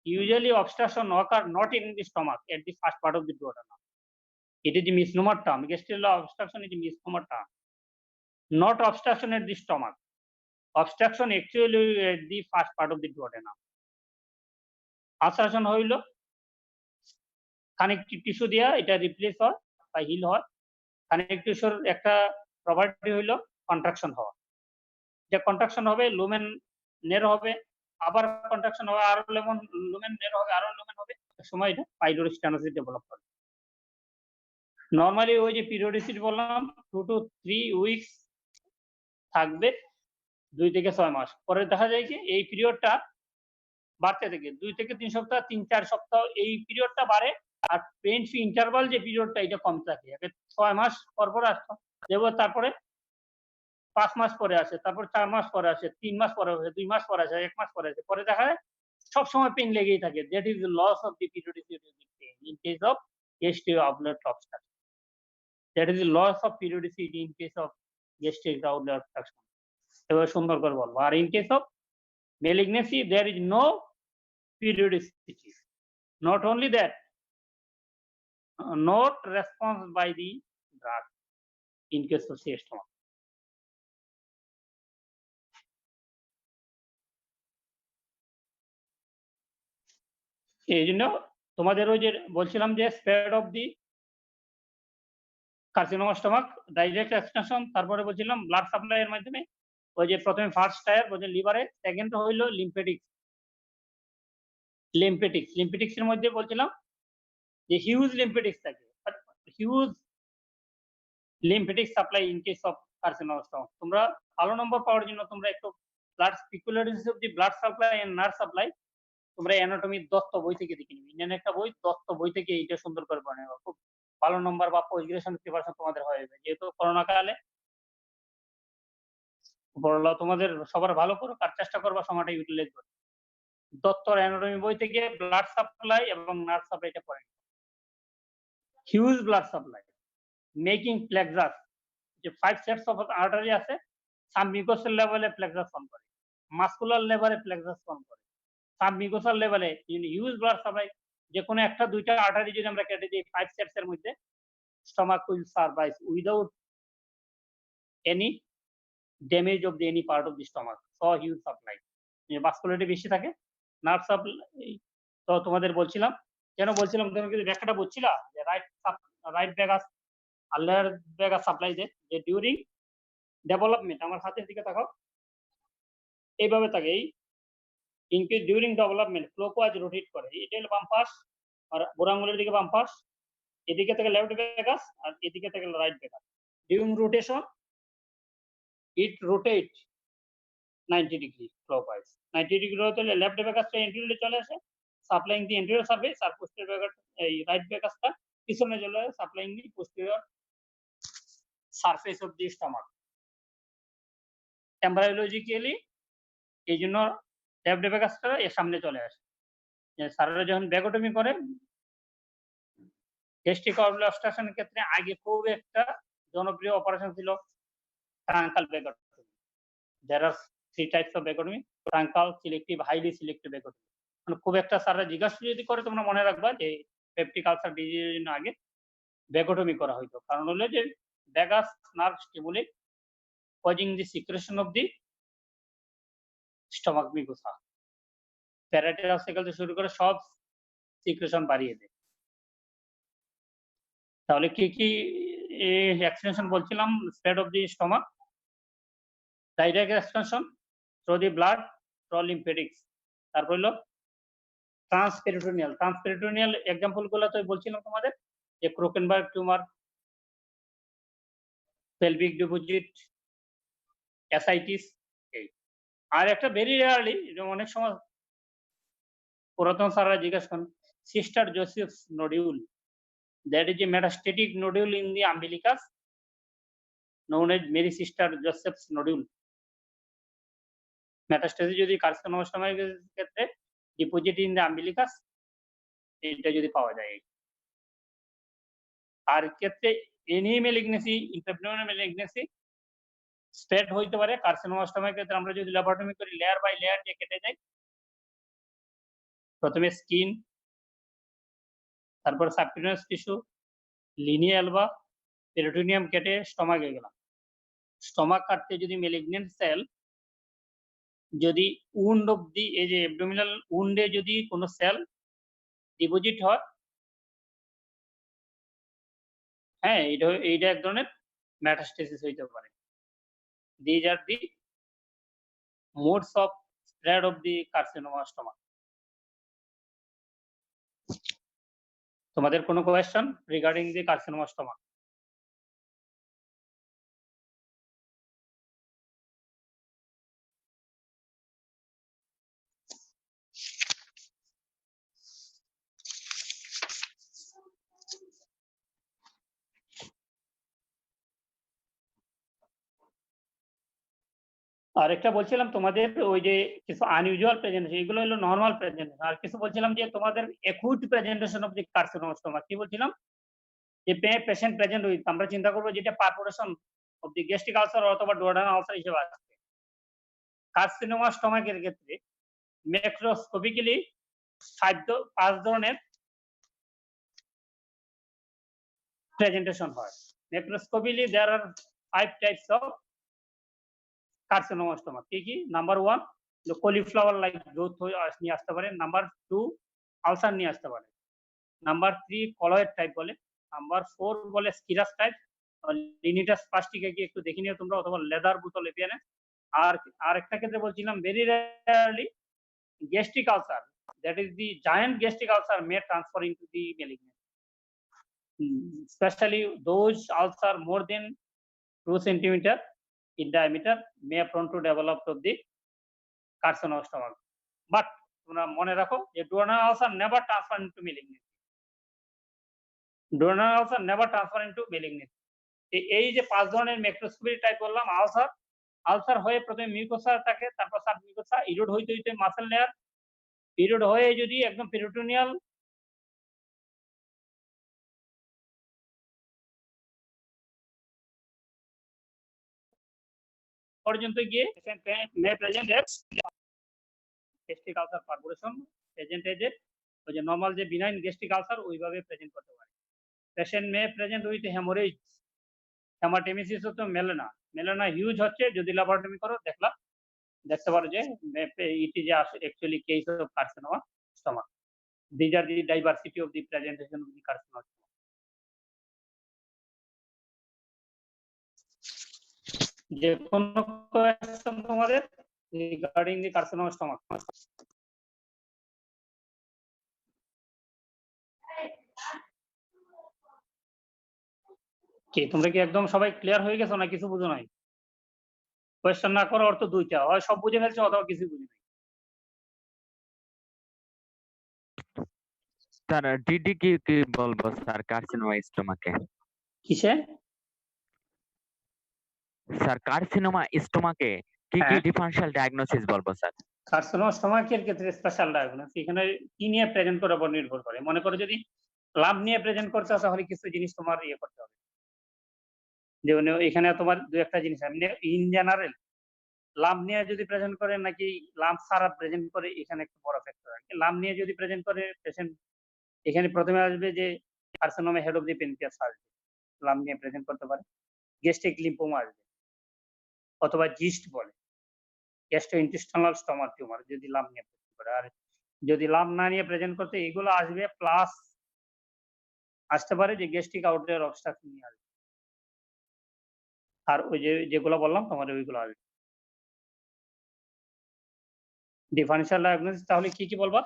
usually obstruction occur not in the stomach at the first part of the duodenum. It is a misnomer term. Gastritis obstruction is a misnomer term. Not obstruction at the stomach. Obstruction actually at the first part of the duodenum. Ulceration হইল connective tissue দিয়া এটা replace হয় বা hill হয়। Connective টিস্যুর একটা property হইল contraction হওয়া। যে কন্ট্রাকশন হবে লুমেন ন্যারো হবে, আবার কন্ট্রাকশন হবে আরো লুমেন ন্যারো হবে, আরো লুমেন হবে। এক সময় এটা পাইলোরিক স্টেনোসিস ডেভেলপ করে। নরমালি ওই যে পিরিয়ডিসিটি বললাম 2 to 3 উইকস থাকবে, 2 থেকে 6 মাস। পরে দেখা যায় কি এই পিরিয়ডটা বাড়তে থাকে 2 থেকে 3 সপ্তাহ, 3-4 সপ্তাহ এই পিরিয়ডটা বাড়ে। আর পেইন ফ্রি ইন্টারভাল যে পিরিয়ডটা এটা কম থাকে। 6 মাস পর আসতো, তারপরে 5 মাস পরে আসে, তারপর 4 মাস পরে আসে, 3 মাস পরে আসে, 2 মাস পরে আসে, 1 মাস পরে আসে। পরে দেখা যায় সবসময় পেইন লেগেই থাকে। That is loss of the periodicity in case of gastric outlet obstruction. That is the loss of periodicity in case of gastric outlet obstruction. এবার সুন্দর করে বলবো। আর in case of malignancy there is no periodicity. Not only that, not response by the drug in case of stoma. এই জন্য তোমাদের ওই যে বলছিলাম যে spread of the carcinoma stomach direct extension, তারপরে বলছিলাম ব্লাড সাপ্লাই এর মাধ্যমে ওই যে প্রথমে ফার্স্ট টায়ার বলছে লিভারে, সেকেন্ড হইলো লিম্ফেটিক্স এর মধ্যে বলছিলাম যে হিউজ লিম্ফেটিক্স থাকে, huge lymphatic supply in case of carcinoma stomach. তোমরা ভালো নম্বর পাওয়ার জন্য তোমরা একটু blood peculiarities of the blood supply and nerve supply তোমরা অ্যানাটমি দত্ত বই থেকে দেখে নিবে। ইন্ডিয়ান একটা বই, দত্ত বই থেকে এইটা সুন্দর করে পড়ে নেবে। খুব ভালো নম্বর বা পোস্ট গ্রাজুয়েশন প্রিপারেশন তোমাদের হয়ে যাবে। যেহেতু করোনা কালে পড়ালা তোমাদের সবার ভালো করো, আর চেষ্টা করবা সময়টা ইউটিলাইজ করতে। দত্তর অ্যানাটমি বই থেকে ব্লাড সাপ্লাই এবং নার্ভ সাপ্লাইটা পড়ে নিবে। Huge blood supply making plexus, যে 5 সেটস অফ আর্টারি আছে, সাবমিউকোসাল লেভেলে প্লেক্সাস ফর্ম করে, মাসকুলার লেভেলে প্লেক্সাস ফর্ম করে, সাবমিউকোসাল লেভেলে হিউজ ব্লাড সাপ্লাই। যে কোনো একটা দুইটা আর্টারি যদি আমরা কেটে দিই 5 সেটস এর মধ্যে, stomach will survive without any damage of the any part of the stomach. So huge supply, vascularity বেশি থাকে, নার্ভ সাপ্লাই। তো তোমাদের বলছিলাম তুমি কিন্তু ব্যাখ্যাটা বলছিলা যে রাইট ভেগাস আর লেফট ভেগাস সাপ্লাই যে ডিউরিং ডেভেলপমেন্ট, আমার হাতের দিকে তাকাও, এইভাবে থাকে। এই ইনকেস ডিউরিং ডেভেলপমেন্ট ক্লকওয়াইজ রোটেট করে, এটা হলো বাম পাশ আর বুড়ো আঙুলের দিকে বাম পাশ, এদিকে থেকে লেফট ভেগাস আর এদিকে থেকে right vagus. During rotation it rotates 90 degree clockwise. 90 degree হতে লেফট ভেগাসটা এন্টিরিয়রে চলে আসে, সাপ্লাইং দি এন্টিরিয়র সারফেস, আর পোস্টেরিয়র ভেগাস এই রাইট ভেগাসটা পিছনে চলে আসে, supplying the posterior surface of the stomach. Embryologically এই জন্য লেফট ভেগাসটা এর সামনে চলে আসে। স্যাররা যখন ব্যাগোটমি করে গ্যাস্ট্রিক আউটলেট অবস্ট্রাকশনের ক্ষেত্রে আগে খুব একটা জনপ্রিয় অপারেশন ছিল ট্রাঙ্কাল ব্যাগোটমি। There are 3 types of vagotomy: truncal, selective, highly selective vagotomy. মানে খুব একটা স্যাররা জিজ্ঞাসা যদি করে তোমরা মনে রাখবা যে পেপটিক আলসার ডিজিজের জন্য আগে ভ্যাগোটমি করা হইতো। কারণ হলো যে vagus nerve stimulate causing the secretion of the stomach mucosa. প্যারাটাইটাস থেকে শুরু করে সব সিক্রেশন বাড়িয়ে দেয়। তাহলে কি এক্সটেনশন বলছিলাম? Spread of the stomach, direct extension through the blood, through lymphatics. তারপর হলো ট্রান্সপেরিটোনিয়াল এক্সাম্পল গুলো তো বলছিলাম তোমাদের, যে Krukenberg tumour, pelvic deposit, ascites. এই আর একটা ভেরি রেয়ারলি, অনেক সময় পুরাতন স্যাররা জিজ্ঞাসা করেন, sister Joseph's nodule, that is a metastatic nodule in the umbilicus known as Mary Sister Joseph's nodule. Metastasis যদি কার্সিনোমা স্টমাকের ক্ষেত্রে ডিপোজিট ইন দ্য আম্বিলিকাস, এটা যদি পাওয়া যায়। আর ক্ষেত্রে এনি ম্যালিগনেসি, ইন্ট্রাপনিউরাল ম্যালিগনেসি স্প্রেড হইতে পারে। কার্সিনোমা স্টমাকের ক্ষেত্রে আমরা যদি ল্যাপারটমি করি, লেয়ার বাই লেয়ার যে কেটে যায়, প্রথমে স্কিন, তারপর সাবকিউটেনিয়াস টিস্যু, লিনিয়াল বা পেরিটোনিয়াম কেটে স্টমাকে গেলাম। স্টমাক কাটতে যদি ম্যালিগন্যান্ট সেল যদি উন্ড অব্দি এই যে অ্যাবডোমিনাল উন্ডে যদি কোনো সেল ডিপোজিট হয়, হ্যাঁ, এইটা এক ধরনের মেটাস্টেসিস হইতে পারে। These are the modes of spread of the carcinoma stomach. তোমাদের কোনো কোয়েশ্চন রিগার্ডিং দি কার্সিনোমা স্টমাক? আরেকটা বলছিলাম তোমাদের ওই যে কিছু আনইউজুয়াল প্রেজেন্টেশন, এগুলো হলো নরমাল প্রেজেন্টেশন। আর কিছু বলছিলাম যে তোমাদের acute presentation of the carcinoma stomach. কি বলছিলাম? যে পেশেন্ট প্রেজেন্ট উইথ, আমরা চিন্তা করব যেটা perforation of the gastric ulcer অথবা ডুওডেনাল আলসার হিসেবে আসবে। কার্সিনোমা স্টমাকের ক্ষেত্রে ম্যাক্রোস্কোপিক্যালি 5 ধরনের প্রেজেন্টেশন হয়। ম্যাক্রোস্কোপিক্যালি there are 5 types of carcinoma stomach. কি? নাম্বার 1 কলিফ্লাওয়ার লাইক গ্রোথ নিয়ে আসতে পারে। নাম্বার 2 আলসার নিয়ে আসতে পারে। নাম্বার 3 কলয়েড টাইপ বলে। নাম্বার 4 বলে স্কিরাস টাইপ। লিনিটাস প্লাস্টিকে কি একটু দেখে নিও তোমরা, অথবা লেদার বোতল এপিএনে। আর আরেকটা ক্ষেত্রে বলছিলাম very rarely gastric ulcer, that is the giant gastric ulcer may transfer into the malignancy. Especially those ulcer more than 2 centimeter in diameter may prone to develop of the carcinoma stomach. But তোমরা মনে রাখো যে duodenal ulcer never transfer into malignancy. Duodenal ulcer never transfer into malignancy. এই যে 5 ধরনের macroscopic type বললাম, ulcer হয়ে প্রথমে মিউকোসা থাকে, তারপর সাব মিউকোসা ইরোড হইতে হইতে মাসল লেয়ার, ইরোড হয়ে যদি একদম পেরিটোনিয়াল পর্যন্ত গিয়ে may present gastric ulcer perforation present as ওই যে নরমাল যে বিনাইন গ্যাস্ট্রিক আলসার ওইভাবে প্রেজেন্ট করতে পারে। Patient may present with haemorrhage, haematemesis হচ্ছে মেলানা হিউজ হচ্ছে, যদি ল্যাপারোটমি করো দেখতে পারো যে it is actually case of carcinoma stomach. These are the diversity of the presentation of the carcinoma. যে কোনো কোয়েশ্চন তোমাদের রিগার্ডিং দি কার্সিনোমা স্টমাক? কি তোমরা কি একদম সবাই ক্লিয়ার হয়ে গেছো না কিছু বুঝো নাই? কোয়েশ্চন না করার অর্থ দুইটা, হয় সব বুঝে ফেলছো অথবা কিছু বুঝে নাই। স্যার ডিডি কি বলবো স্যার কার্সিনোমা স্টোমাকে? কিসে? স্যার কার্সিনোমা স্টোমাকে কি হ্যাঁ। ডিফারেনশিয়াল ডায়াগনোসিস বলবো স্যার? কার্সিনোমা স্টমাকের ক্ষেত্রে স্পেশাল ডায়াগনোসিস এখানে কি নিয়ে প্রেজেন্ট করার উপর নির্ভর করে। মনে করো যদি লাভ নিয়ে প্রেজেন্ট করতে হয় তাহলে কিছু জিনিস তোমার করতে হবে। যেমন এখানে তোমার দু একটা জিনিস এমনি ইন জেনারেল লাভ নিয়ে যদি প্রেজেন্ট করে নাকি লাভ ছাড়া প্রেজেন্ট করে, এখানে একটা বড় ফ্যাক্টর আছে। লাভ নিয়ে যদি প্রেজেন্ট করে পেশেন্ট, এখানে প্রথমে আসবে যে carcinoma head of the pancreas আসবে, লাভ নিয়ে প্রেজেন্ট করতে পারে। গ্যাস্ট্রিক লিম্ফোমা আসবে, অথবা জিস্ট বলে গ্যাস্ট্রোইন্টেস্টিনাল স্টমাক টিউমার যদি লাভ নিয়ে প্রেজেন্ট করে। আর যদি লাভ না নিয়ে প্রেজেন্ট করতে এগুলো আসবে, প্লাস আসতে পারে যে গ্যাস্ট্রিক আউটলেট অবস্ট্রাকশন নিয়ে আসবে। আর ওই যেগুলো বললাম তোমার ওইগুলো আসবে। ডিফারেনশিয়াল ডায়াগনোসিস তাহলে কি বলবা?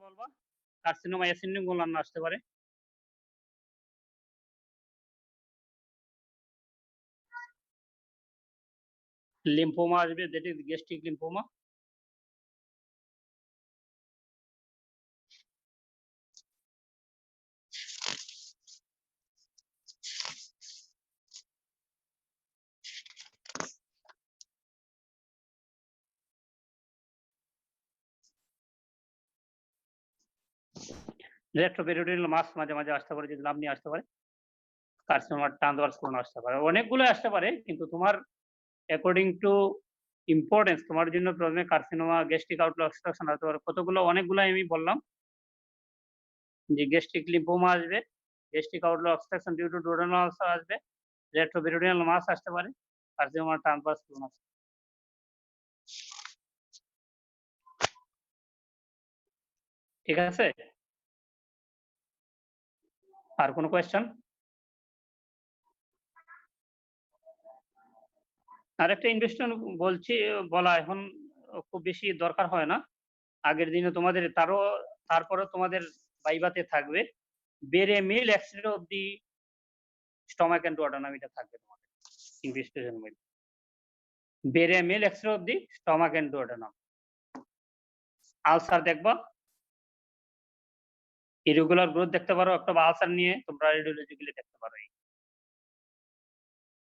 বলবা কার্সিনোমা অ্যাসেন্ডিং বললাম আসতে পারে। লিম্ফোমা আসবে, that is gastric lymphoma. Retroperitoneal mass মাঝে মাঝে আসতে পারে, যদি নাম নিয়ে আসতে পারে। কার্সিনোমা ট্রান্সভার্স কোন আসতে পারে, অনেকগুলো আসতে পারে, কিন্তু তোমার অ্যাকর্ডিং টু ইম্পর্টেন্স তোমার জন্য প্রথমে কার্সিনোমা, গ্যাস্ট্রিক আউটলেট অবস্ট্রাকশন আসতে পারে। কতগুলো, অনেকগুলো আমি বললাম যে গ্যাস্ট্রিক লিম্ফোমা আসবে, gastric outlet obstruction due to duodenal ulcer আসবে, রেট্রোপেরিটোনিয়াল মাস আসতে পারে, কার্সিনোমা ট্রান্সভার্স কোন আসতে পারে। ঠিক আছে, আর কোনো কোয়েশ্চেন? আরেকটা ইনভেস্টমেন্ট বলছি, বলা এখন খুব বেশি দরকার হয় না। আগের দিনে তোমাদের তারপরে তোমাদের ভাইভাতে থাকবে barium meal X-ray of the stomach and duodenum, এটা থাকবে তোমাদের ইনভেস্টিগেশন মধ্যে। Barium meal X-ray of the stomach and duodenum. Ulcer দেখবা, ইরেগুলার গ্রোথ দেখতে পারো, একটা আলসার নিয়ে তোমরা রেডিওলজিক্যালি দেখতে পারো।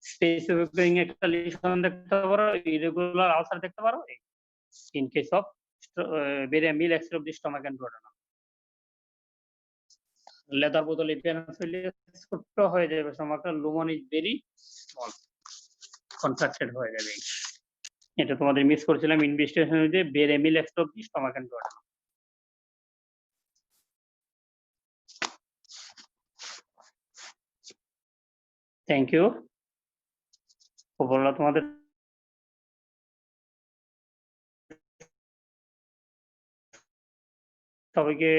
স্পেসিফিক একটা লিশন দেখতে পারো, ইরেগুলার আলসার দেখতে পারো in case of barium meal X-ray of the stomach and duodenum. Leather বোতল ছোট্ট হয়ে যাবে, স্টমাকটা lumen is very small, contracted হয়ে যাবে। এটা তোমাদের মিস করছিলাম ইনভেস্টিগেশন যে barium meal X-ray of the stomach and duodenum. Thank you. উপরওয়ালা তোমাদের সবাইকে